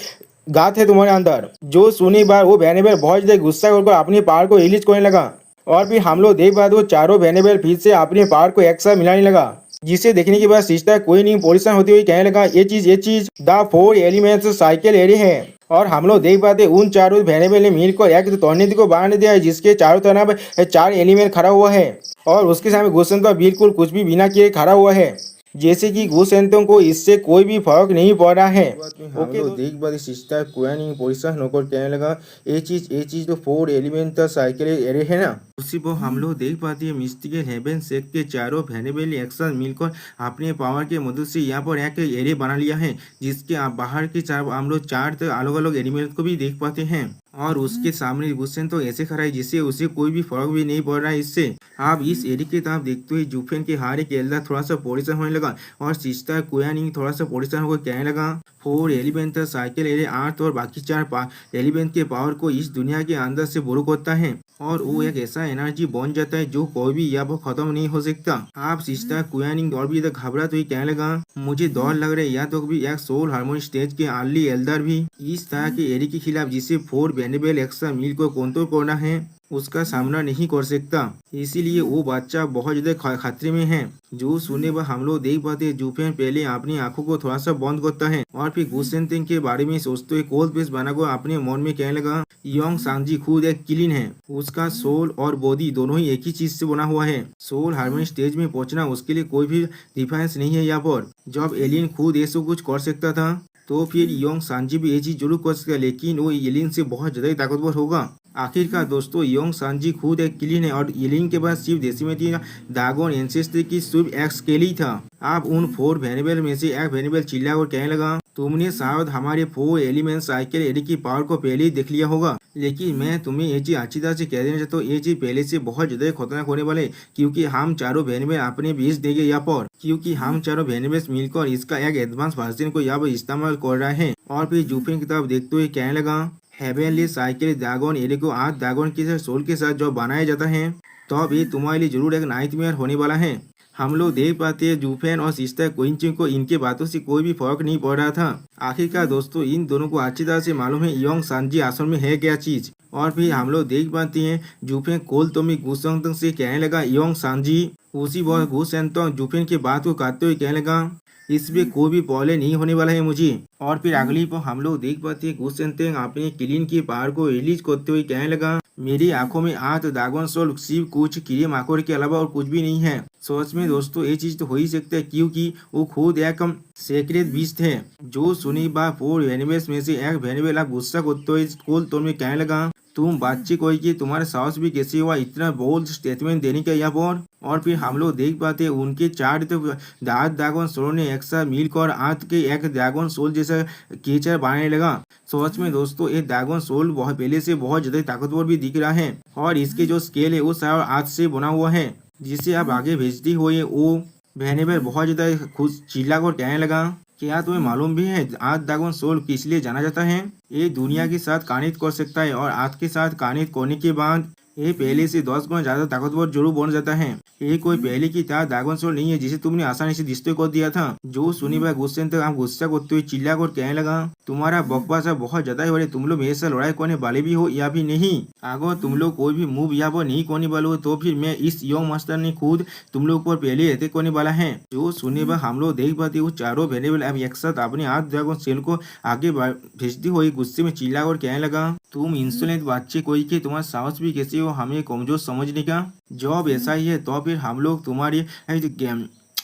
गात है तुम्हारे अंदर। जो सुनी बार वो भेनेबल बहुत ज्यादा गुस्सा करके अपनी पावर को रिलीज करने लगा। और फिर हम लोग देख पाते वो चारों भेनेबल फिर से अपनी पावर को एक साथ मिलाने लगा, जिसे देखने के बाद सिस्टर कोई नहीं परेशान होती हुई कहने लगा, ये चीज द 4 एलिमेंट्स साइकिल एरिया है। और हम लोग देख पाते उन चारों भेनेबल ने मिलकर एक टॉर्नेडो को बनाने दिया है, जिसके चारों तरफ 4 एलिमेंट खड़ा हुआ है और उसके सामने गुस्सेन तो बिल्कुल कुछ भी बिना किए खड़ा हुआ है, जैसे कि गुस्सेंतों को इससे कोई भी फर्क नहीं पड़ रहा है। हम लोग देख पाते सिस्टर कोई नहीं परेशान होकर कहने लगा, ये चीज तो 4 एलिमेंट साइकिल एरे है ना। उसी पर हम लोग देख पाते हैं मिस्टिकल हेवन सेक्ट के चारों भेनेबल एक साथ मिलकर अपने पावर के मदद से यहाँ पर एक एरे बना लिया है, जिसके बाहर के हम लोग 4 अलग अलग एलिमेंट को भी देख पाते हैं। और उसके सामने गुस्सेन तो ऐसे खड़ा है जिससे उसे कोई भी फर्क भी नहीं पड़ रहा है इससे। आप इस एरिया की तरफ देखते हुए जुफेन के हारे के एल्डर थोड़ा सा परेशान होने लगा और सिस्टर कुयानिंग थोड़ा सा परेशान होकर कहने लगा, 4 एलिमेंट साइकिल एरिया 8 और बाकी 4 एलिमेंट के पावर को इस दुनिया के अंदर से बोरो करता है और वो एक ऐसा एनर्जी बन जाता है जो कोई भी यहाँ पर खत्म नहीं हो सकता। आप सिस्टर कुयानिंग और भी इधर घबराते हुए कहने लगा, मुझे डर लग रहा है या तो भी एक सोल हार्मोनी स्टेज के अर्ली एल्डर भी इस तरह के एरिया के खिलाफ जिसे 4 भेनेबल एक्स्ट्रा मिल को कंट्रोल करना है उसका सामना नहीं कर सकता, इसीलिए वो बच्चा बहुत ज्यादा खतरे में है। जो सुनने पर हम लोग देख पाते जुफेन पहले अपनी आंखों को थोड़ा सा बंद करता है और फिर गुस्सेन तिंग के बारे में सोचते हुए कोल्ड पेस्ट बनाकर अपने मन में कहने लगा, योंग सांजी खुद एक किलिन है, उसका सोल और बॉडी दोनों ही एक ही चीज से बना हुआ है। सोल हार्मोनी स्टेज में पहुंचना उसके लिए कोई भी डिफरेंस नहीं है यहाँ पर। जब एलियन खुद ये सब कुछ कर सकता था तो फिर योंग सांजी भी ये चीज जरूर कर सकता, लेकिन वो एलियन से बहुत ज्यादा ताकतवर होगा। आखिरकार दोस्तों योंग सांजी खुद एक किलिन है और एलियन के बाद सिर्फ डेसिमेटी दागोन एंसेस्ट्री की सिर्फ एक स्केल ही था। आप उन 4 भेनेबल में से एक भेनेबल चिल्ला और कहने लगा, तुमने शायद हमारे 4 एलिमेंट साइकिल एडी की पावर को पहले ही देख लिया होगा, लेकिन मैं तुम्हें ये चीज अच्छी तरह से कह देना चाहता हूँ। ये चीज पहले से बहुत ज्यादा खतरनाक होने वाले, क्योंकि हम चारों बहन में अपने बीच देंगे यहाँ पर, क्योंकि हम चारों बहन में मिलकर इसका एक एडवांस वर्जन को यहाँ पर इस्तेमाल कर रहे हैं। और फिर जूफिन की तरफ देखते हुए कहने लगा, हेवेनली साइकिल ड्रैगन एडी को आज ड्रैगन के सोल के साथ जो बनाया जाता है, तो अब ये तुम्हारे लिए जरूर एक नाइटमेयर होने वाला है। हम लोग देख पाते हैं जूफेन और सिस्टर क्विंची को इनके बातों से कोई भी फर्क नहीं पड़ रहा था। आखिरकार दोस्तों इन दोनों को अच्छी तरह से मालूम है योंग सांजी आश्रम में है क्या चीज। और फिर हम लोग देख पाते हैं जूफेन कोल तोमी गुसंग से कहने लगा, योंग सांजी उसी वक्त गुसेंतोंग जूफेन की बात को काटते हुए कहने लगा, इसमें कोई भी प्रॉब्लम नहीं होने वाला है मुझे। और फिर अगली पर हम लोग देख पाते हैं गुसेंतेंग अपने क्लीन की पावर को रिलीज करते हुए कहने लगा, मेरी आंखों में आज ड्रैगन सोल सिर्फ कुछ कीड़े मकोड़े के अलावा और कुछ भी नहीं है। सोच में दोस्तों ये चीज तो हो ही सकता है, क्योंकि वो खुद एक सेक्रेट बीस्ट है जो सुनी बा 4 एनिमल्स में से एक वेनिबल। आप गुस्सा करते हुए कोल तो में कहने लगा, तुम बच्चे कोई कि तुम्हारे साहस भी कैसे हुआ इतना बोल्ड स्टेटमेंट देने का यहाँ पर। और फिर हम लोग देख पाते हैं उनके 4 दांत ड्रैगन सोल ने एक साथ मिलकर आंत के एक ड्रैगन सोल जैसा क्रिएचर बनाने लगा। सच में दोस्तों ये ड्रैगन सोल बहुत पहले से बहुत ज्यादा ताकतवर भी दिख रहा है, और इसके जो स्केल है वो सारा आंत से बना हुआ है, जिसे आप आगे भेजती हुए वो वेनिबल बहुत ज्यादा खुश चिल्ला कर कहने लगा, क्या तुम्हें मालूम भी है आज ड्रैगन सोल किस लिए जाना जाता है? ये दुनिया के साथ कानित कर सकता है, और आज के साथ कानित करने के बाद ये पहले से 10 गुना ज्यादा ताकतवर जरूर बन जाता है। ये कोई पहले की तरह ड्रैगन सोल नहीं है जिसे तुमने आसानी से डिस्ट्रॉय कर दिया था। जो सुनी भाई गुस्से तक आप गुस्सा करते हुए चिल्ला कर कहने लगा, तुम्हारा बकवास बहुत ज्यादा है, तुम लोग मेरे साथ लड़ाई करने वाले भी हो या भी नहीं। अगर तुम लोग कोई भी मूव या वो नहीं करने वाले हो तो फिर मैं इस योंग मास्टर ने खुद तुम लोग पर पहले अटैक करने वाला है। जो सुने भाई हम लोग देख पाते वो चारों वेरिएबल अब एक साथ अपने हाथ ड्रैगन सेल को आगे भेजती हुई गुस्से में चिल्ला कर कहने लगा, तुम इंसोलेंट बच्चे कोई के तुम्हारा साहस भी कैसे हो हमें कमजोर समझने का? जब ऐसा ही है तो फिर हम लोग तुम्हारी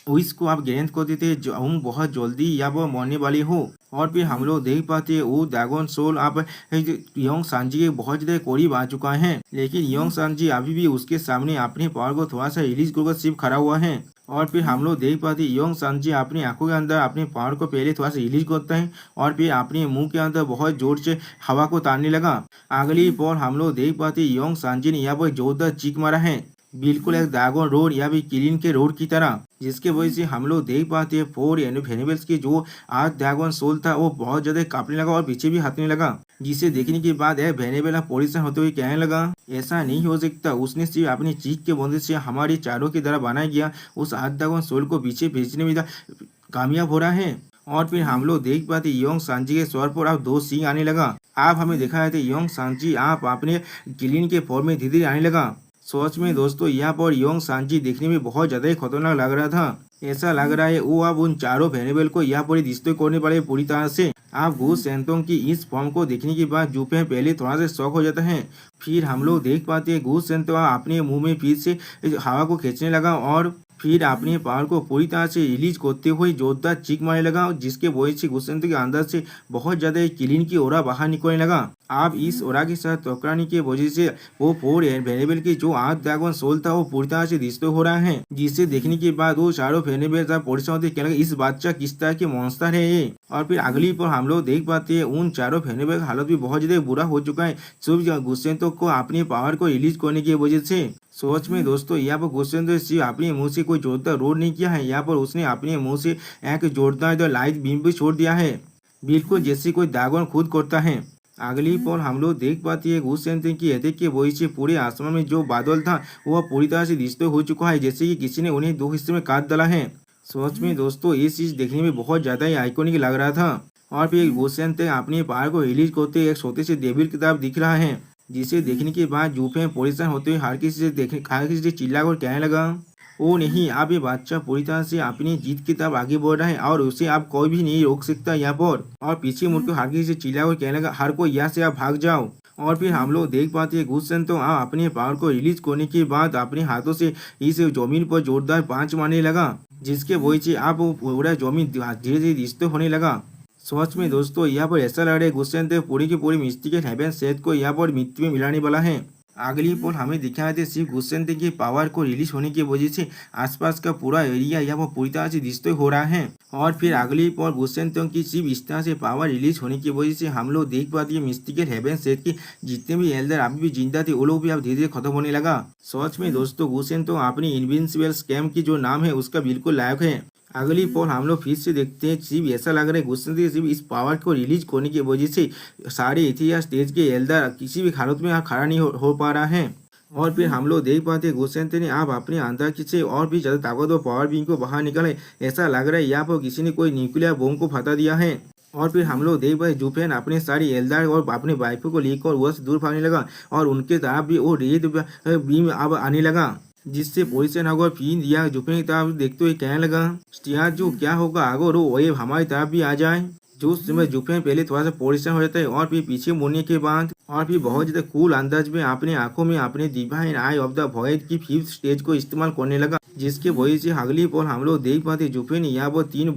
विश को आप ग्रहण कर देते जो हम बहुत जल्दी या वो मरने वाले हो। और फिर हम लोग देख पाते हैं वो ड्रैगन सोल आप योंग सांजी के बहुत ज्यादा करीब आ चुका है, लेकिन योंग सांजी अभी भी उसके सामने अपने पावर को थोड़ा सा रिलीज कर सिर्फ खड़ा हुआ है। और फिर हम लोग देख पाते योंग सांजी अपनी आंखों के अंदर अपने पावर को पहले थोड़ा सा रिलीज करता है, और फिर अपने मुंह के अंदर बहुत जोर से हवा को तानने लगा। अगली पर हम लोग देख पाते योंग सांजी ने यहाँ पर जोरदार चीख मारा है, बिल्कुल एक ड्रैगन रोड या भी किलिन के रोड की तरह, जिसके वजह से हम लोग देख पाते हैं 4 एनिमल्स की जो आज ड्रैगन सोल था वो बहुत ज्यादा कांपने लगा और पीछे भी हटने लगा, जिसे देखने के बाद एक वेनिबल परेशान होते हुए कहने लगा, ऐसा नहीं हो सकता, उसने सिर्फ अपनी चीख के बंदे से हमारे चारों की तरह बनाया गया उस आज ड्रैगन सोल को पीछे भेजने में कामयाब हो रहा है। और फिर हम लोग देख पाते योंग सांजी के स्वर पर अब 2 सिंह आने लगा। आप हमें दिखा रहे थे योंग सांजी आप अपने किलिन के फॉर्म में धीरे धीरे आने लगा। सोच में दोस्तों यहाँ पर योंग सांजी देखने में बहुत ज्यादा ही खतरनाक लग रहा था। ऐसा लग रहा है वो अब उन चारों वेरिएबल को यहाँ पर डिस्ट्रॉय करने वाले पूरी तरह से। आप गु सेंतोंग की इस फॉर्म को देखने के बाद जूफे पहले थोड़ा सा शौक हो जाता है। फिर हम लोग देख पाते हैं गु सेंतोंग अपने मुंह में फिर से हवा को खींचने लगा और फिर अपने पावर को पूरी तरह से रिलीज करते हुए जोरदार चीख मारने लगा, जिसके वजह से गुस्सेंत के अंदर से बहुत ज्यादा क्लीन की ओरा बाहर निकलने लगा। आप इस ओरा के साथ टकराने की वजह से वो 4 वेरिएबल की जो आज ड्रैगन सोल था वो पूरी तरह से डिस्ट्रॉय हो रहा है, जिसे देखने के बाद वो चारों वेरिएबल परेशान होते कहने लगे, इस बच्चा किस तरह के मॉन्स्टर है ये। और फिर अगली पर हम लोग देख पाते हैं उन चारों वेरिएबल का हालत भी बहुत ज्यादा बुरा हो चुका है, सिर्फ गुस्सेंतों को अपने पावर को रिलीज करने की वजह से। सोच में दोस्तों यहाँ पर गुस्सेंतो सिर्फ अपने मुंह से कोई जोरदार रोड नहीं किया है, यहाँ पर उसने अपने मुंह से एक जोरदार लाइट बीम भी छोड़ दिया है, बिल्कुल जैसे कोई ड्रैगन खुद करता है। अगली पर हम लोग देख पाते हैं गुस्सेंतो की अटैक के वजह से पूरे आसमान में जो बादल था वह पूरी तरह से डिस्ट्रॉय हो चुका है, जैसे कि किसी ने उन्हें 2 हिस्से में काट डाला है। सोच में दोस्तों ये चीज देखने में बहुत ज्यादा ही आइकॉनिक लग रहा था। और फिर गुस्सेंतो अपने पावर को रिलीज करते एक छोटे से डेविल की तरफ दिख रहा है, जिसे देखने के बाद जूफे परेशान होते हुए हर किसी से चिल्ला कर कहने लगा, ओ नहीं, आप ये बच्चा पूरी तरह से अपनी जीत की तरफ आगे बढ़ रहा है और उसे आप कोई भी नहीं रोक सकता यहाँ पर। और पीछे मुड़कर हर किसी से चिल्ला कर कहने लगा, हर कोई यहाँ से आप भाग जाओ। और फिर हम लोग देख पाते हैं गुस्सेंतो अपने पावर को रिलीज करने के बाद अपने हाथों से इस जमीन पर जोरदार पांच मारने लगा, जिसके वजह से आप पूरा जमीन धीरे धीरे डिस्ट्रॉय होने लगा। सच में दोस्तों यहाँ पर ऐसा लग रहा है गुस्सेंतो पूरी की पूरी मिस्टिकल हेवन सेट को यहाँ पर मिट्टी में मिलाने वाला है। अगली पोल हमें दिखाते शिव गुस्सेंते के पावर को रिलीज होने की वजह से आसपास का पूरा एरिया या वो पूरी तरह से डिस्ट्रॉय हो रहा है। और फिर अगली पोल गुस्सेंतों की शिव इस तरह से पावर रिलीज होने की वजह से हम लोग देख पाते हैं मिस्टिकल हेवन सेट के जितने भी एल्डर अभी भी जिंदा थे वो लोग भी अब धीरे धीरे खत्म होने लगा। सच में दोस्तों गुस्सेंतो अपनी इनविंसिबल स्कैम की जो नाम है उसका बिल्कुल लायक है। अगली पोल हम लोग फिर से देखते हैं सिर्फ ऐसा लग रहा है गुस्सेंतो सिर्फ इस पावर को रिलीज होने की वजह से सारे इतिहास स्टेज के एल्डर किसी भी हालत में खड़ा नहीं हो पा रहा है। और फिर हम लोग देख पाते हैं गुस्सेंतो ने आप अपने अंदर से और भी ज्यादा ताकतवर पावर बीम को बाहर निकाले। ऐसा लग रहा है यहाँ पर किसी ने कोई न्यूक्लियर बम को फटा दिया है। और फिर हम लोग देख पाए जुफेन अपने सारी एल्दार और अपने वाइफों को लेकर वह से दूर भागने लगा और उनके तरफ भी वो रेड बीम अब आने लगा जिससे पोजिशन अगर फिर दिया जुफेन की तरफ देखते हुए कहने लगा स्टियार जो क्या होगा अगर वो वेव हमारी तरफ भी आ जाए। जो समय जुफेन पहले थोड़ा सा पोजिशन हो जाता है और फिर पीछे मुड़ने के बाद और फिर बहुत ज्यादा कूल अंदाज में अपने आंखों में अपने divine I of the void की 5th स्टेज को इस्तेमाल करने लगा जिसके वजह से अगली पोल हम लोग देख पाते जुफेन यहाँ वो 3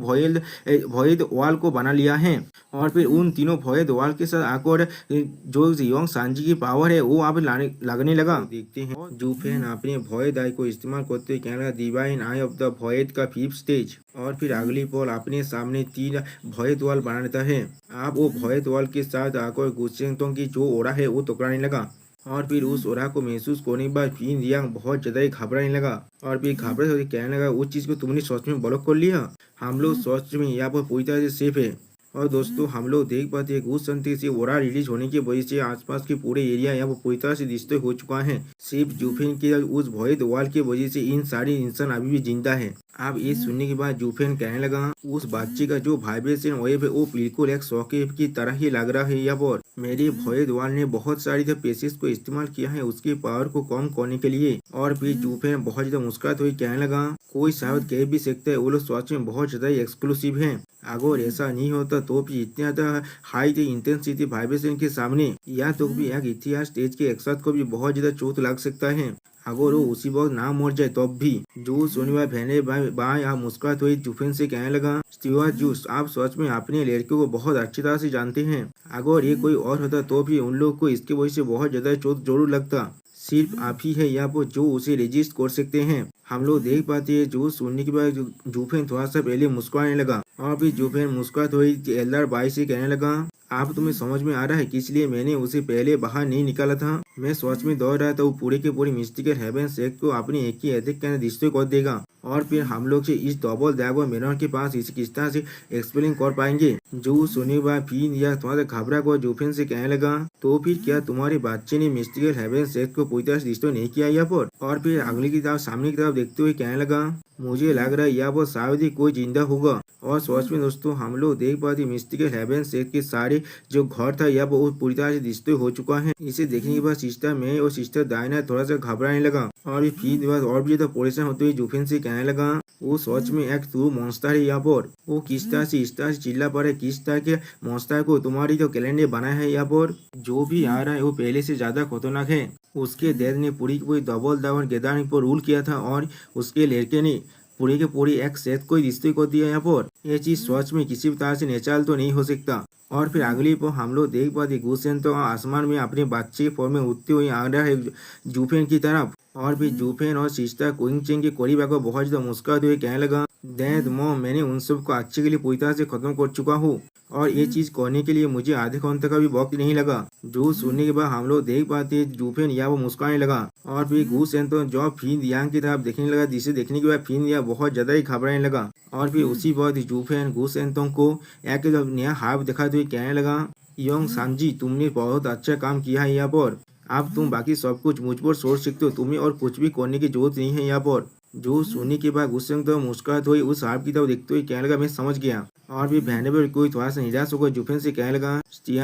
वॉइड वॉल को बना लिया है। और फिर उन तीनों वॉइड वॉल के साथ आकर जो योंग सांजी की पावर है वो आप लगने लगा। देखते हैं जुफेन अपने वॉइड आई को इस्तेमाल करते कहने लगा divine I of the void का 5th स्टेज। और फिर अगली पोल अपने सामने 3 वॉइड वॉल बना लेता है। आप वो वॉइड वॉल के साथ आकर गुस्सेंतों की जो ओरा है वो टकराने लगा। और फिर उस ओरा को महसूस करने के बाद फिर रियांग बहुत ज्यादा घबराने लगा और फिर घबराते हुए कहने लगा उस चीज को तुमने सच में ब्लॉक कर लिया। हम लोग सच में यहाँ पर पूरी तरह से सेफ है। और दोस्तों हम लोग देख पाते हैं उस संतरी से ओरा रिलीज होने की वजह से आसपास के पूरे एरिया यहाँ पर पूरी तरह से डिस्ट्रॉय हो चुका है। सिर्फ जुफेन के उस वॉइड वॉल की वजह से इन सारे इंसान अभी भी जिंदा है। अब ये सुनने के बाद जुफेन कहने लगा उस बच्चे का जो वाइब्रेशन वेव है वो बिल्कुल एक सॉकेट की तरह ही लग रहा है। यहाँ पर मेरे वॉइड वॉल ने बहुत सारी पेसेस को इस्तेमाल किया है उसकी पावर को कम करने के लिए। और फिर जुफेन बहुत ज्यादा मुस्कुराते हुए कहने लगा कोई शायद कह भी सकता है वो लोग सच में बहुत ज्यादा एक्सक्लूसिव है। अगर ऐसा नहीं होता तो भी इतना ज्यादा हाई इंटेंसिटी वाइब्रेशन के सामने या तो भी एक इतिहास स्टेज के एक को भी बहुत ज्यादा चोट लग सकता है। अगर वो उसी वक्त ना मर जाए तब भी। जूस शनिवार भेने बाएं आप मुस्कुराते हुए जुफेन से कहने लगा स्टीवर्ट जूस आप सच में अपने लड़के को बहुत अच्छी तरह से जानते हैं। अगर ये कोई और होता तो भी उन लोग को इसकी वजह से बहुत ज्यादा चोट जरूर लगता। सिर्फ आप ही है यहाँ पर जो उसे रजिस्ट कर सकते हैं। हम लोग देख पाते हैं जो सुनने के बाद जुफेन थोड़ा सा पहले मुस्कुराने लगा और फिर जुफेन मुस्कुराते हुए एल्डर बाई से कहने लगा आप तुम्हें समझ में आ रहा है किस लिए मैंने उसे पहले बाहर नहीं निकाला था। मैं सच में दौड़ रहा था वो पूरे के पूरे मिस्टिकल हेवन सेक्ट को अपने एक ही अटैक के डिस्ट्रॉय कर देगा। और फिर हम लोग से इस डबल ड्रैगन मेनर के पास इसे किस तरह से एक्सप्लेन कर पाएंगे। जो सुनने के बाद फिर या थोड़ा सा घबरा कर जुफेन से कहने लगा तो फिर क्या तुम्हारे बच्चे ने मिस्टिकल हेवन सेक्ट को पूरी तरह से डिस्ट्रॉय नहीं किया यहाँ पर। और फिर अगली की तरफ सामने की तरफ देखते हुए कहने लगा मुझे लग रहा है यहाँ पर शायद ही कोई जिंदा होगा। और सच में दोस्तों हम लोग देख पाते मिस्टिकल हेवन सेक्ट के सारे जो घर था यहाँ पर पूरी तरह से डिस्ट्रॉय हो चुका है। इसे देखने के बाद सिस्टर में और सिस्टर डायना थोड़ा सा घबराने लगा और फिर बाद और भी ज्यादा परेशान होते हुए जुफेन से कहने लगा वो सच में एक ट्रू मॉन्स्टर है यहाँ पर। वो किस तरह से इस तरह से चिल्ला पड़ा है किस तरह के मॉन्स्टर को तुम्हारी जो कैलेंडर बनाया है यहाँ पर जो भी आ रहा है वो पहले से ज्यादा खतरनाक है। उसके डैड ने पूरी की पूरी डबल दावन केदारनाथ पर रूल किया था और उसके लड़के ने पूरी के पूरी एक सेट को डिस्ट्रॉय कर दिया यहाँ पर। यह चीज सच में किसी भी तरह से नेचुरल तो नहीं हो सकता। और फिर अगली पर हम लोग देख पाते गुसेन तो आसमान में अपने बच्चे के फॉर्म में उठते हुए आ रहा है जुफेन की तरफ। और फिर जुफेन और सिस्टर क्विंग चेंग के करीब आकर बहुत ज्यादा मुस्कुराते हुए कहने लगा डैड मॉम मैंने उन सब को अच्छे के लिए पूरी तरह से खत्म कर चुका हूँ और ये चीज करने के लिए मुझे आधे घंटे का भी वक्त नहीं लगा। जो सुनने के बाद हम लोग देख पाते जुफेन या वो मुस्कुराने लगा और फिर गुसेन तो जो फिन यांग की तरफ देखने लगा जिसे देखने के बाद फिन या बहुत ज्यादा ही घबराने लगा। और फिर उसी वक्त जुफेन गुसेन को एक नया हाथ दिखाते हुए कहने लगा योंग सांजी तुमने बहुत अच्छा काम किया है यहाँ पर। अब तुम बाकी सब कुछ मुझ पर छोड़ सकते हो तुम्हें और कुछ भी करने की जरूरत नहीं है यहाँ पर। जो सुनने के बाद गुस्से तो मुस्कुराते हुए उस हाथ की तरफ देखते हुए कहने लगा मैं समझ गया। और भी बहने पर कोई थोड़ा सा निराश होकर जुफेन से कहने लगा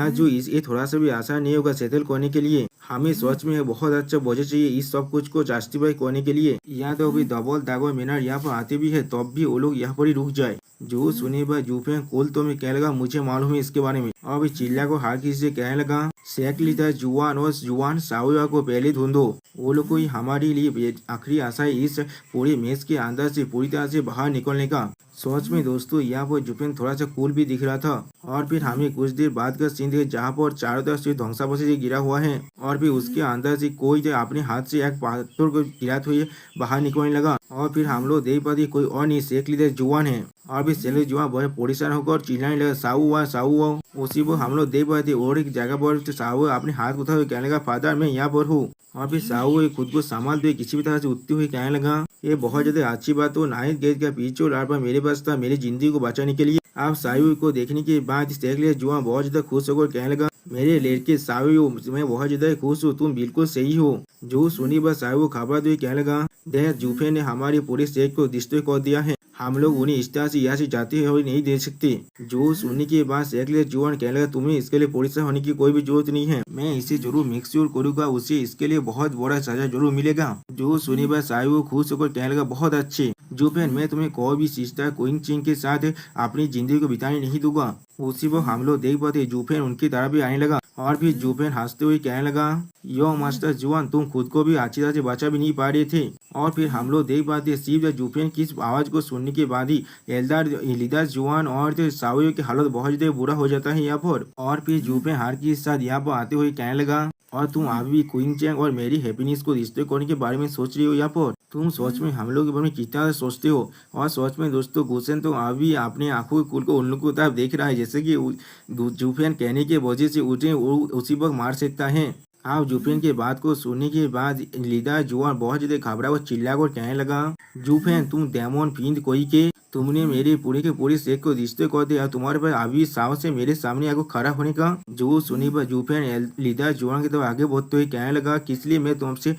जो ये थोड़ा सा भी आसान नहीं होगा सेटल करने के लिए। हमें सच में बहुत अच्छा बजट चाहिए इस सब कुछ को जस्टिफाई करने के लिए। या तो अभी डबल दागो मेनर यहाँ पर आते भी है तब भी वो लोग यहाँ पर ही रुक जाए। जो सुने पर जुफेन कोल तो मैं कहने लगा मुझे मालूम है इसके बारे में। और अभी चिल्ला को हार किसी से कहने लगा शेख लीटर जुआन और जुआन साहुआ को पहले ढूंढो वो लोग कोई हमारे लिए आखिरी आशा है इस पूरे मैच के अंदर से पूरी तरह से बाहर निकलने का। सोच में दोस्तों यहाँ पर जुपेन थोड़ा सा कूल भी दिख रहा था। और फिर हमें कुछ देर बाद का सीन देखे जहाँ पर चारों तरफ से ध्वंसावशेष गिरा हुआ है और फिर उसके अंदर से कोई जो अपने हाथ से एक पत्थर को गिराते हुए बाहर निकलने लगा। और फिर हम लोग देख पाते कोई और नहीं शेख लीडर जुआन है। और फिर शेख जुआन बहुत परेशान होकर चिल्लाने लगा साहू हुआ साहू हुआ। उसी पर हम लोग देख पाते और एक जगह पर साहू अपने हाथ उठा हुए कहने लगा फादर मैं यहाँ पर हूँ। और फिर साहू खुद को संभालते हुए किसी भी तरह से उठते हुए कहने लगा ये बहुत ज्यादा अच्छी बात हो नाइट गेट का पीछे और पर मेरे पास था मेरी जिंदगी को बचाने के लिए। आप साहू को देखने के बाद शेख लिया जुआ बहुत ज्यादा खुश होकर कहने लगा मेरे लड़के साहू मैं बहुत ज्यादा खुश हूँ तुम बिल्कुल सही हो। जो सुनी बस साहू खबर हुई कहने लगा देख जूफे ने हमारी पूरी शेख को डिस्ट्रॉय कर दिया है हम लोग उन्हें इस तरह से यहाँ से जाते हुए नहीं दे सकते। जो सुनने के बाद शेख लिया जुआन कहने लगा तुम्हें इसके लिए परेशान होने की कोई भी जरूरत नहीं है मैं इसे जरूर मेक श्योर करूंगा उसे इसके लिए बहुत बड़ा सजा जरूर मिलेगा। जो सुनी बस साहू खुश होकर कहने लगा बहुत अच्छे जुफेन मैं तुम्हें कोई भी सिस्टर क्वीन चिंग के साथ अपनी जिंदगी को बिताने नहीं दूंगा। उसी वक्त हम लोग देख पाते जुफेन उनकी तरफ भी आने लगा और फिर जुफेन हंसते हुए कहने लगा यो मास्टर जुआन तुम खुद को भी अच्छी तरह से बचा भी नहीं पा रहे थे। और फिर हम लोग देख पाते सिर्फ जुफेन की आवाज को सुनने के बाद ही एल्दार लीडर जुआन और सावयो की हालत बहुत ज्यादा बुरा हो जाता है यहाँ पर। और फिर जुफेन हार के साथ यहाँ पर आते हुए कहने लगा और तुम अभी भी क्वीन चैंग और मेरी हैप्पीनेस को रिश्ते करने के बारे में सोच रही हो यहाँ पर तुम सोच में हम लोग के बारे में कितना सोचते हो। और सोच में दोस्तों गुलशन तो अभी अपने आंखों के कुल को उन लोग की तरफ देख रहा है जैसे कि जुफेन कहने के वजह से उसे उसी वक्त मार सकता है। आप जुफेन के बात को सुनने के बाद लीडर जुआन बहुत ज्यादा घबरा और चिल्ला कर कहने लगा जुफेन तुम डेमोन फिंद कोई के तुमने मेरे पूरे के पूरे शेख को रिश्ते कर दिया तुम्हारे पास अभी साहस है मेरे सामने आगे खड़ा होने का। जो सुनी पर जुफेन लीडर जुआन की तरफ आगे बढ़ते हुए कहने लगा किस लिए मैं तुमसे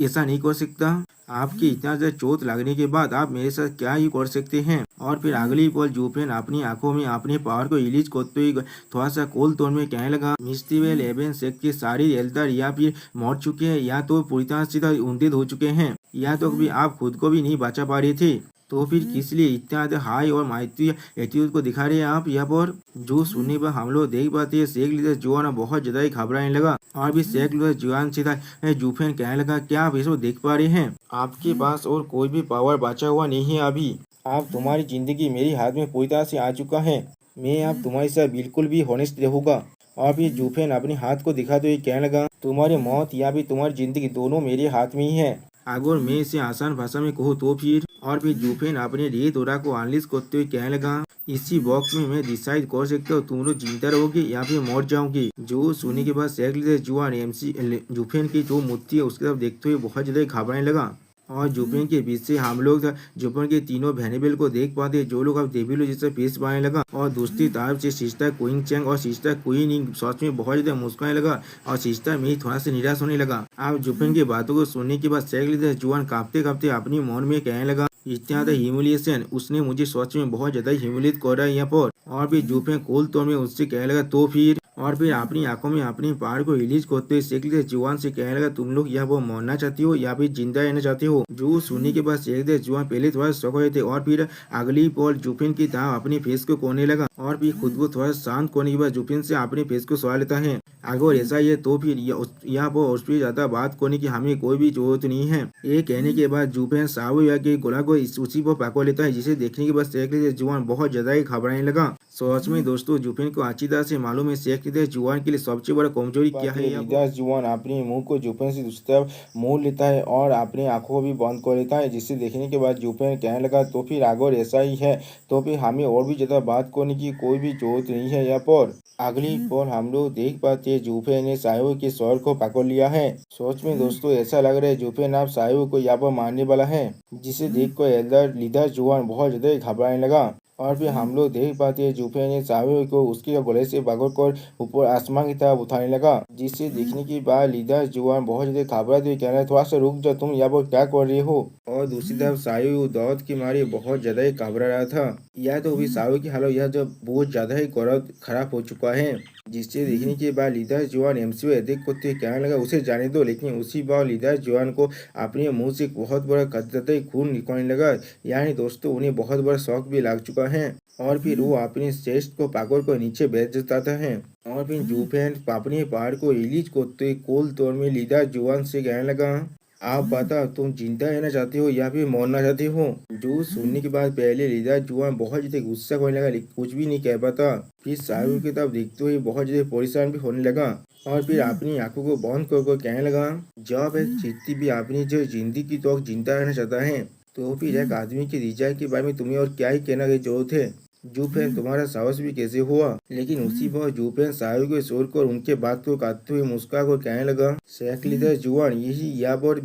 ऐसा नहीं कर सकता आपकी इतना ज्यादा चोट लगने के बाद आप मेरे साथ क्या ही कर सकते हैं। और फिर अगली पल जुफेन अपनी आंखों में अपने पावर को रिलीज करते हुए थोड़ा सा कोल तोड़ में कहने लगा मिस्टीवेल एवेन शेख के सारे एल्डर या फिर मर चुके हैं या तो पूरी तरह से उन्नत हो चुके हैं या तो भी आप खुद को भी नहीं बचा पा रहे थे तो फिर किस लिए इतना हाई और माइटी एटीट्यूड को दिखा रहे हैं आप यहाँ पर। जो सुनने पर हम लोग देख पाते हैं शेख लीडर जुआन बहुत ज्यादा ही घबराने लगा और भी शेख लीडर जुआन से जुफेन कहने लगा क्या आप इसको देख पा रहे हैं आपके पास और कोई भी पावर बचा हुआ नहीं है अभी आप तुम्हारी जिंदगी मेरे हाथ में पूरी तरह से आ चुका है मैं अब तुम्हारे साथ बिल्कुल भी हॉनेस्ट रहूंगा। और फिर जुफेन अपने हाथ को दिखाते हुए कहने लगा तुम्हारी मौत या फिर तुम्हारी जिंदगी दोनों मेरे हाथ में ही है अगर मैं इसे आसान भाषा में कहूँ तो फिर। और फिर जुफेन अपने रे दौरा को अनलिस्ट करते हुए कहने लगा इसी बॉक्स में मैं डिसाइड कर सकता हूँ तुम लोग जिंदा रहोगे या फिर मर जाओगे। जो सुनने के बाद शेख लीडर जुआन एमसी जुफेन की जो मूर्ति है उसकी तरफ देखते हुए बहुत ज्यादा घबराने लगा। और जुफेन के बीच से हम लोग जुफेन के तीनों वैनेबल को देख पाते जो लोग अब डेविलो जैसा फेस बनाने लगा। और दूसरी तरफ से सिस्टर क्वीन चैंग और सिस्टर क्वीन सच में बहुत ज्यादा मुस्कुराने लगा और सिस्टर में थोड़ा सा निराश होने लगा। अब जुफेन की बातों को सुनने के बाद शेख लीडर जुआन कांपते कांपते अपनी मन में कहने लगा इतना ज्यादा ह्यूमिलिएशन उसने मुझे सच में बहुत ज्यादा ह्यूमिलेट कर रहा है यहाँ पर। और फिर जुफेन कोल तो में उससे कहने लगा तो फिर। और फिर अपनी आंखों में अपनी पावर को रिलीज करते हुए शेख लीडर जुआन से कहने लगा तुम लोग यहाँ वो मरना चाहती हो या फिर जिंदा रहना चाहते हो। जो सुनने के बाद शेख लीडर जुआन पहले थोड़ा शौक हुए थे और फिर अगली पल जुफेन की तरह अपने फेस को कोने लगा और फिर खुद को थोड़ा शांत करने के बाद जुफेन से अपने फेस को सवाल लेता है अगर ऐसा ही है तो फिर यहाँ पर उस पर ज्यादा बात करने की हमें कोई भी जरूरत नहीं है। ये कहने के बाद जुफेन साहू के गोला को उसी पर पकड़ लेता है जिसे देखने के बाद शेख लीडर जुआन बहुत ज्यादा ही घबराने लगा। सच में दोस्तों जुफेन को अच्छी तरह से मालूम है शेख लीडर जुआन के लिए सबसे बड़ा कमजोरी क्या है। लीडर जुआन अपने मुंह को जुफेन से दूसरी तरफ मोड़ लेता है और अपने आंखों को भी बंद कर लेता है जिसे देखने के बाद जुफेन कहने लगा तो फिर अगर ऐसा ही है तो फिर हमें और भी ज्यादा बात करने की कोई भी जरूरत नहीं है यहाँ पर। अगली पल हम लोग देख पाते हैं जुफेन ने साहू के सर को पकड़ लिया है। सोच में दोस्तों ऐसा लग रहा है जुफेन अब साहू को यहाँ पर मारने वाला है जिसे देख कर एल्डर लीडर जुआन बहुत ज्यादा घबराने लगा। और फिर हम लोग देख पाते हैं जुफेन ने साहू को उसके गले से पकड़कर ऊपर आसमान की तरफ उठाने लगा जिसे देखने के बाद लीडर जुआन बहुत ज्यादा घबराते हुए कहना थोड़ा सा रुक जाओ तुम यहाँ पर क्या कर रहे हो। और दूसरी तरफ साहू दौड़ के मारे बहुत ज्यादा ही घबरा रहा था। यह तो अभी साहू की हालत यह जब बहुत ज्यादा ही खराब हो चुका है जिससे देखने के बाद लीडर जुआन एमसी को अधिक करते कहने लगा उसे जाने दो। लेकिन उसी बार लीडर जुआन को अपने मुंह से बहुत बड़ा कतरती खून निकलने लगा यानी दोस्तों उन्हें बहुत बड़ा शौक भी लग चुका है। और फिर वो अपने चेस्ट को पकड़ कर नीचे बैठ जाता है और फिर जुफेन अपने पहाड़ को रिलीज करते कोल तौर में लीडर जुआन से कहने लगा आप बताओ, तुम जिंदा रहना चाहते हो या फिर मरना चाहते हो? जो सुनने के बाद पहले लीडर जुआन बहुत ज्यादा गुस्सा करने लगा, लेकिन कुछ भी नहीं कह पाता। फिर शाहरुख की तरफ देखते हुए बहुत ज्यादा परेशान भी होने लगा और फिर अपनी आंखों को बंद कर कहने लगा, जब एक चिट्ठी भी अपनी जो जिंदगी तो जिंदा रहना चाहता है, तो फिर एक आदमी की रिचार्ज के बारे में तुम्हें और क्या ही कहना की जरूरत है। जूफेन, तुम्हारा साहस भी कैसे हुआ? लेकिन उसी पर जूफेन शाहरुख को छोड़कर उनके बात को काटते हुए मुस्कुरा कर कहने लगा, शेख लीडर जुआन, यही यहाँ पर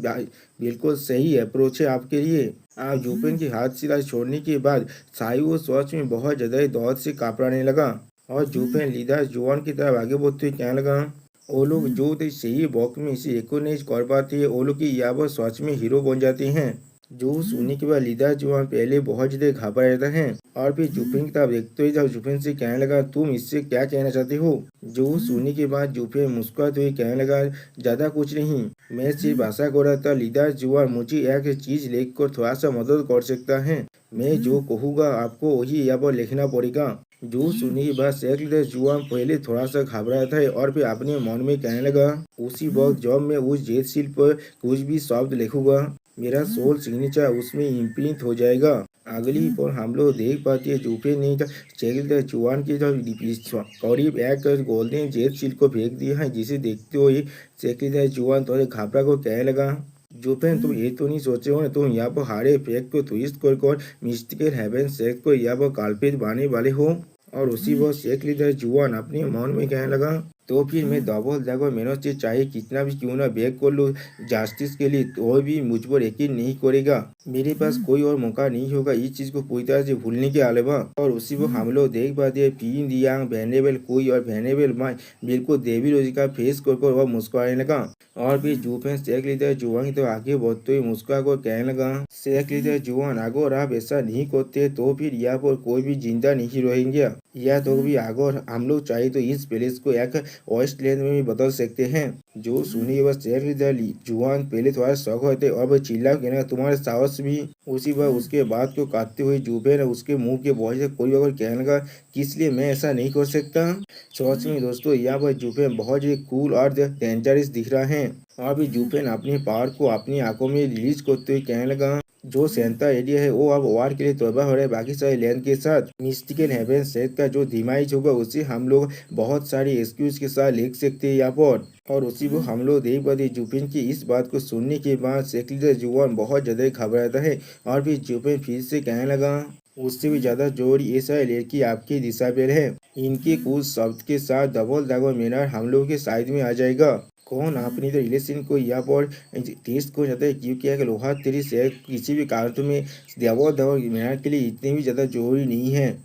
बिल्कुल सही अप्रोच है आपके लिए। आप जूफेन की हाथ सिलाई छोड़ने के बाद शाहरुख सोच में बहुत ज्यादा दौड़ से कापड़ाने लगा और जूफेन लीडर जुआन की तरफ आगे बढ़ते हुए कहने लगा, वो लोग जो सही वक्त में इसे रिकॉग्नाइज कर पाते हैं, वो लोग की यहाँ पर सच में हीरो बन जाते हैं। जो सुनने के बाद लीडर जुआन पहले बहुत ज्यादा घबरा रहता है और फिर जुफेन की तरफ देखते हुए जब जुफेन से कहने लगा, तुम इससे क्या कहना चाहते हो? जो सुनने के बाद जुफेन मुस्कुराते हुए कहने लगा, ज्यादा कुछ नहीं, मैं सिर्फ आशा कर रहा था लीडर जुआन मुझे एक चीज लिखकर थोड़ा सा मदद कर सकता है। मैं जो कहूँगा आपको वही यहाँ पर लिखना पड़ेगा। जो सुनने के बाद शेख लीडर जुआन पहले थोड़ा सा घबराया था और फिर अपने मन में कहने लगा, उसी वक्त जब मैं उस जेल सील पर कुछ भी शब्द लिखूंगा, मेरा सोल सिग्नेचर उसमें इम्प्रिंट हो जाएगा। अगली पर हम लोग देख पाते हैं जूफे ने शेख जुआन के करीब एक गोल्डन जेल सील को फेंक दिया है, जिसे देखते हुए शेख जुआन थोड़े घबरा को कहने लगा, जूफेन, तुम ये तो नहीं सोचे हो ना तुम यहाँ पर हारे फेंक को ट्विस्ट कर मिस्टिकल हेवन शेख को यहाँ पर काल्पित बनाने वाले हो? और उसी वक्त शेख लीडर जुआन अपने मन में कहने लगा, तो फिर मैं डबल ड्रैगन मेहनत से चाहे कितना भी क्यों ना बैक कर लूँ जस्टिस के लिए, तो भी मुझ पर यकीन नहीं करेगा। मेरे पास कोई और मौका नहीं होगा इस चीज को पूरी तरह से भूलने के अलावा। और उसी वक्त हम लोग देख पाते हैं पीन दियांग वेनेबल कोई और वेनेबल माई बिल्कुल देवी रोजी का फेस कर वह मुस्कुराने लगा और फिर जूफेन शेख लीडर जुआन तो आगे बढ़ते हुए मुस्कुरा कर कहने लगा, शेख लीडर जुआन, अगर आप ऐसा नहीं करते तो फिर यहाँ पर कोई भी जिंदा नहीं रहेंगे, या तो भी अगर हम लोग चाहे तो इस पैलेस को एक वेस्टलैंड में भी बदल सकते हैं। जो सुनी वह शेख लीडर जुआन पहले थोड़ा शौक होते और वह चिल्ला कहना, तुम्हारे साहस भी। उसी बार उसके बात को काटते हुए जूफेन उसके मुंह के बहुत से कोई अगर कहने लगा, किस लिए मैं ऐसा नहीं कर सकता? सच में दोस्तों, यहाँ पर जूफेन बहुत ही कूल और डेंजरस दिख रहा है और भी जूफेन अपने पावर को अपनी आंखों में रिलीज करते हुए कहने लगा, जो सेंटा एरिया है वो अब वार के लिए तैयार हो रहा है बाकी सारे लैंड के साथ। मिस्टिकल हेवन सेट का जो डिमाइज होगा उसे हम लोग बहुत सारी एक्सक्यूज के साथ लिख सकते हैं यहाँ पर। और उसी को हम लोग देख पाते जूफेन की इस बात को सुनने के बाद शेख लीडर जुआन बहुत ज्यादा घबराता है और फिर जूफेन फिर से कहने लगा, उससे भी ज्यादा जोर ये सारी लड़की आपकी दिशा पर है, इनके कुछ शब्द के साथ डबल ड्रैगन मैनर हम लोग के साइड में आ जाएगा। कौन अपनी तो रिलेशन को यहाँ पर टेस्ट को जाता है, क्योंकि एक लोहा तेरी से किसी भी कार्य में डबल ड्रैगन मैनर के लिए इतनी भी ज्यादा जरूरी नहीं है।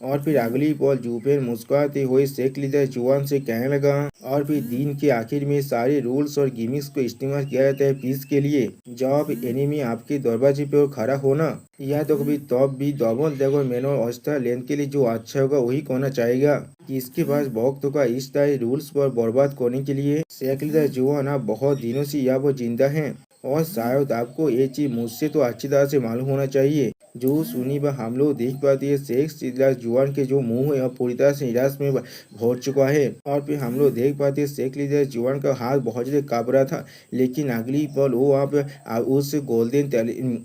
और फिर अगली पल जूफेन मुस्कुराते हुए शेख लीडर जुआन से कहने लगा, और फिर दिन के आखिर में सारे रूल्स और गिमिक्स को इस्तेमाल किया जाता है पीस के लिए। जब एनिमी आपके दरवाजे पे खड़ा होना, या तो कभी तब भी डबल ड्रैगन मैनर ऑस्ट्रा लेन के लिए जो अच्छा होगा वही कहना चाहेगा कि इसके पास वक्त होगा इस तरह रूल्स पर बर्बाद करने के लिए। शेख लीडर जुआन आप बहुत दिनों से यहाँ पर जिंदा हैं और शायद आपको ये चीज मुझसे तो अच्छी तरह से मालूम होना चाहिए। जो सुनी व हम लोग देख पाते हैं शेख लीडर जुआन के जो मुंह है अब पूरी तरह से निराश में भर चुका है और फिर हम लोग देख पाते हैं शेख लीडर जुआन का हाथ बहुत ज्यादा कांप रहा था, लेकिन अगली पल वो आप उस गोल्डन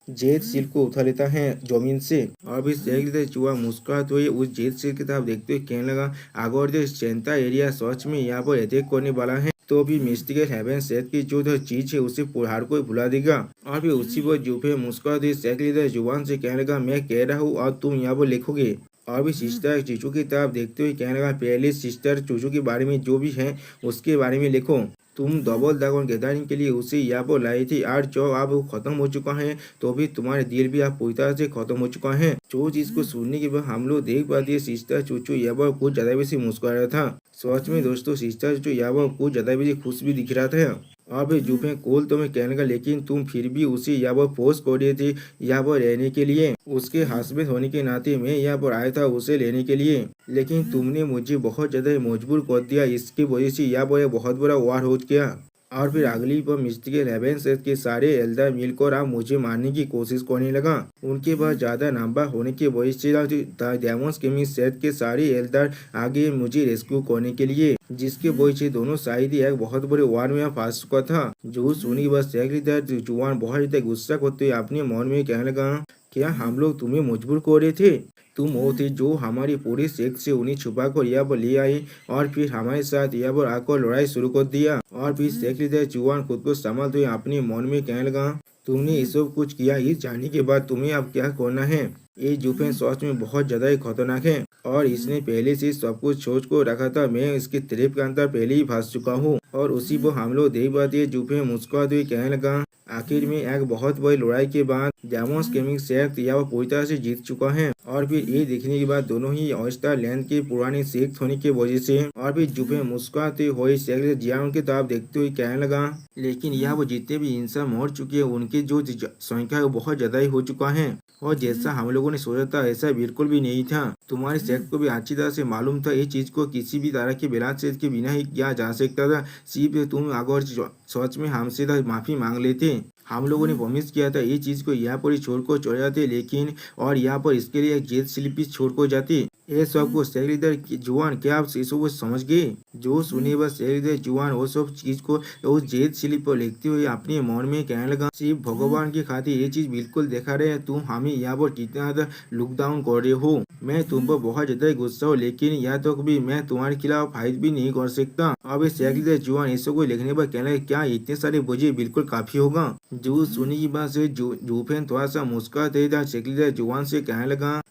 जेट सील को उठा लेता है जमीन से और फिर शेख लीडर जुआन मुस्कुराते हुए उस जेट सील की तरफ देखते हुए कहने लगा, अगर जो सेंटा एरिया सच में यहाँ पर अटैक करने वाला है तो भी मिस्टिकल हेवन सेट की जो चीज है उसे हर कोई भुला देगा। और फिर उसी पर जूफे मुस्कुराते शेख लीडर जुबान से कहने लगा, मैं कह रहा हूँ और तुम यहाँ पर लिखोगे। और भी सिस्टर चूचू की तरफ देखते हुए कहने लगा, पहले सिस्टर चूचू के बारे में जो भी है उसके बारे में लिखो। तुम डबल ड्रैगन गैदरिंग के लिए उसे यहाँ पर लाई थी और जो अब खत्म हो चुका है तो भी तुम्हारे दिल भी आप पूरी तरह से खत्म हो चुका है। जो चीज को सुनने के बाद हम लोग देख पाते हैं सिस्टर चूचू यहाँ पर कुछ ज्यादा बेसी मुस्कुरा रहा था। सच में दोस्तों सिस्टर चूचू यहाँ पर कुछ ज्यादा बेसी खुश भी दिख रहा था। अब जूफे कोल तो मैं कहने का, लेकिन तुम फिर भी उसे यहाँ पर फोर्स कर दिए थे यहाँ पर रहने के लिए। उसके हस्बैंड होने के नाते मैं यहाँ पर आया था उसे लेने के लिए, लेकिन तुमने मुझे बहुत ज्यादा मजबूर कर दिया। इसकी वजह से यहाँ पर बहुत बड़ा वार हो गया। और फिर अगली पर मिस्टर हेवन सेठ के सारे एल्डर मिलकर अब मुझे मारने की कोशिश करने लगा। उनके पास ज्यादा नंबर होने की वजह से डेमोस केमिक सेठ के सारे एल्डर आगे मुझे रेस्क्यू करने के लिए, जिसके वजह से दोनों साइड एक बहुत बड़े वार में फंस चुका था। जो सुनी बस जुआन बहुत ज्यादा गुस्सा करते हुए अपने मन में कहने लगा, क्या हम लोग तुम्हें मजबूर कर रहे थे? तुम वो थे जो हमारी पूरी सेक से उन्हें छुपा कर यहाँ पर ले आए और फिर हमारे साथ यहाँ पर आकर लड़ाई शुरू कर दिया। और फिर सेक लीडर जुआन खुद को संभालते हुए अपने मन में कहने लगा, तुमने ये सब कुछ किया, इस जानने के बाद तुम्हें अब क्या करना है? ये जुफेन सच में बहुत ज्यादा ही खतरनाक है और इसने पहले से सब कुछ सोच को रखा था। मैं इसके ट्रैप के अंदर पहले ही फंस चुका हूँ। और उसी पर हम लोग देख पाते जुफेन मुस्कुराते हुए कहने लगा, आखिर में एक बहुत बड़ी लड़ाई के बाद डेमोस केमिक शेख यहाँ पूरी तरह से जीत चुका है। और फिर ये देखने के बाद दोनों ही ऑयस्टर लैंड के पुराने शेख होने की वजह से और फिर जुफे मुस्कुराते हुए शेख जियान की तरफ देखते हुए कहने लगा, लेकिन यहाँ वो जितने भी इंसान मर चुके हैं उनकी जो संख्या है वो बहुत ज्यादा ही हो चुका है और जैसा हम लोगों ने सोचा था ऐसा बिल्कुल भी नहीं था। तुम्हारे शेख को भी अच्छी तरह से मालूम था ये चीज को किसी भी तरह के विलासियत के बिना ही किया जा सकता था। सिर्फ तुम अगर सच में हमसे माफी मांग लेते। हम लोगों ने प्रॉमिस किया था ये चीज को यहाँ पर ही छोड़कर चले जाते, लेकिन और यहाँ पर इसके लिए एक जेल स्लिप भी छोड़कर जाते। ये सब को शेखलीदर जुआन क्या आप इस सब समझ गए? जो सुने बस शेखलीदर जुआन वो सब चीज को उस जेल स्लिप पर लिखते हुए अपने मन में कहने लगा, सिर्फ भगवान की खातिर ये चीज बिल्कुल देखा रहे, तुम हमें यहाँ पर कितना ज्यादा लुक डाउन कर रहे हो। मैं तुम पर बहुत ज्यादा गुस्सा हूँ, लेकिन यहाँ तक भी मैं तुम्हारे खिलाफ फाइट भी नहीं कर सकता। अब शेखलीदर जुआन ये सब को लिखने पर कहने लगा, क्या इतने सारे बोझे बिल्कुल काफी होगा? जो सुनी की बात से जूफेन थोड़ा सा मुस्कुराते था। शेखलीदर जुआन से कहने लगा,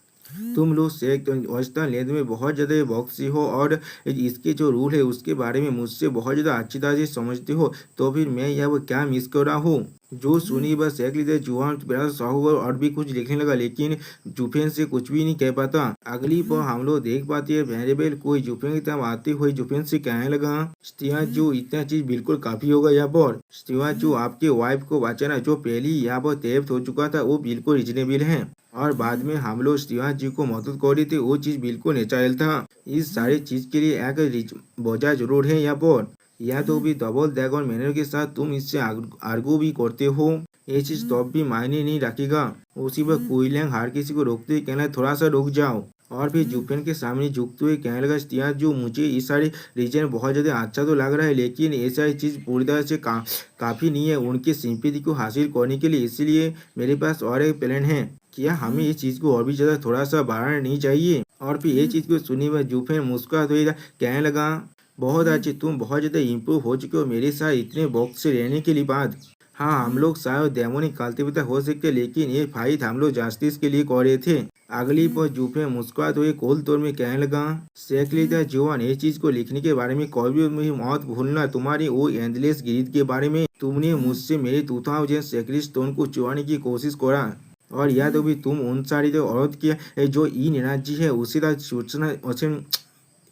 तुम लोग शेख वेस्टर्न लैंड में बहुत ज्यादा बॉक्सी हो और इसके जो रूल है उसके बारे में मुझसे बहुत ज्यादा अच्छी तरह से समझते हो, तो फिर मैं यहाँ क्या मिस कर रहा हूँ? जो सुनी बस शेख लीडर जुआन बड़ा शौक और भी कुछ लिखने लगा, लेकिन जुफेन से कुछ भी नहीं कह पाता। अगली पर हम लोग देख पाते हैं वेरिएबल कोई जुफेन की तरफ आते हुए जुफेन से कहने लगा, स्टीवा जो इतना चीज बिल्कुल काफी होगा यहाँ पर। स्टीवा जो आपके वाइफ को बचाना जो पहले ही यहाँ पर तेफ्ट हो चुका था वो बिल्कुल रिजनेबल है और बाद में हम लोग स्टीवा जी को मदद कर रहे थे वो चीज बिल्कुल नेचुरल था। इस सारी चीज के लिए एक वजह जरूर है यहाँ पर, या तो भी डबल ड्रैगन मैनर के साथ तुम इससे आर्गू भी करते हो, ये चीज तब भी मायने नहीं रखेगा। उसी पर कुइलैंग हर किसी को रोकते हुए कहना, थोड़ा सा रुक जाओ। और फिर जुफेन के सामने झुकते हुए कहने लगा, स्टीवा जो मुझे ये सारे रीजन बहुत ज्यादा अच्छा तो लग रहा है, लेकिन ये सारी चीज पूरी तरह से काफी नहीं है उनकी सिंपैथी को हासिल करने के लिए, इसलिए मेरे पास और एक प्लान है। क्या हमें ये चीज को और भी ज्यादा थोड़ा सा बढ़ाना नहीं चाहिए? और फिर ये चीज को सुनी हुए जुफेन मुस्कुराते हुए कहने लगा, बहुत अच्छे, तुम बहुत ज्यादा इम्प्रूव हो चुके हो मेरे साथ इतने बॉक्स से रहने के लिए बाद। हाँ, हम लोग शायद डेमोनिक काल्टिवेटर हो सकते, लेकिन ये फाइट हम लोग जस्टिस के लिए कर रहे थे। अगली पर जुफे मुस्कुराते हुए कोल तौर में कहने लगा, शेख लीडर जुआन ये चीज को लिखने के बारे में कभी भी मत भूलना, तुम्हारी वो एंडलेस ग्रीड के बारे में। तुमने मुझसे मेरे 2000 सेक्रेट स्टोन को चुराने की कोशिश करा और या तो भी तुम उन सारी जो औरत की जो इन एनर्जी है उसी का सूचना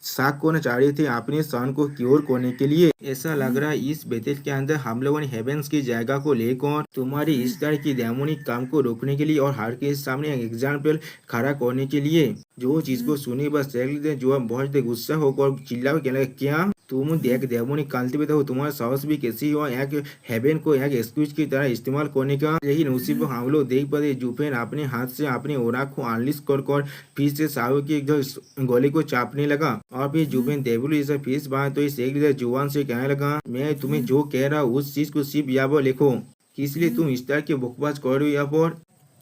साक करना चाह रहे थे अपने सन को क्योर करने के लिए। ऐसा लग रहा है इस बेतेल के अंदर हम लोगों ने हेवेंस की जगह को लेकर तुम्हारी इस तरह की डेमोनिक काम को रोकने के लिए और हर के सामने एक एग्जाम्पल खड़ा करने के लिए। जो चीज को सुनी बस जो बहुत गुस्सा होकर चिल्ला कहने लगा, क्या तुम देख डेमोनिक कल्टिवेटर हो, तुम्हारा साहस भी कैसी हो एक हेवन को एक एक्सक्यूज की तरह इस्तेमाल करने का। लेकिन उसी पर हम लोग देख पाते जुफेन अपने हाथ से अपने ओरा को अनलिस्ट कर फिर से साहू की गले को चापने लगा और फिर जुफेन देवलू जैसा फीस बात तो शेख लीडर जुआन से कहने लगा, मैं तुम्हें जो कह रहा हूँ उस चीज को सिर्फ यहाँ पर लिखो, किस लिए तुम इस तरह के बकवास कर रहे हो यहाँ पर?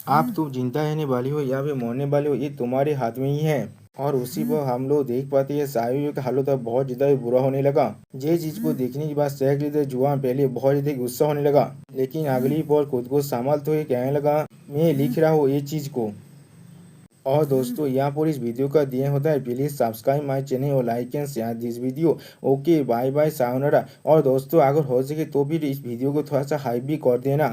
आप तुम जिंदा रहने वाली हो या फिर मरने वाले हो ये तुम्हारे हाथ में ही है। और उसी पर हम लोग देख पाते हैं साहिब का हालत अब बहुत ज्यादा बुरा होने लगा। ये चीज को देखने के बाद शेख लीडर जुआन पहले बहुत ज्यादा गुस्सा होने लगा, लेकिन अगली बार खुद को संभालते हुए कहने लगा, मैं लिख रहा हूँ ये चीज को। और दोस्तों यहाँ पर इस वीडियो का दिया होता है, प्लीज सब्सक्राइब माय चैनल और like and share this video. Okay, bye bye, सायोनारा। और दोस्तों अगर हो सके तो भी इस वीडियो को थोड़ा सा हाइप भी कर देना।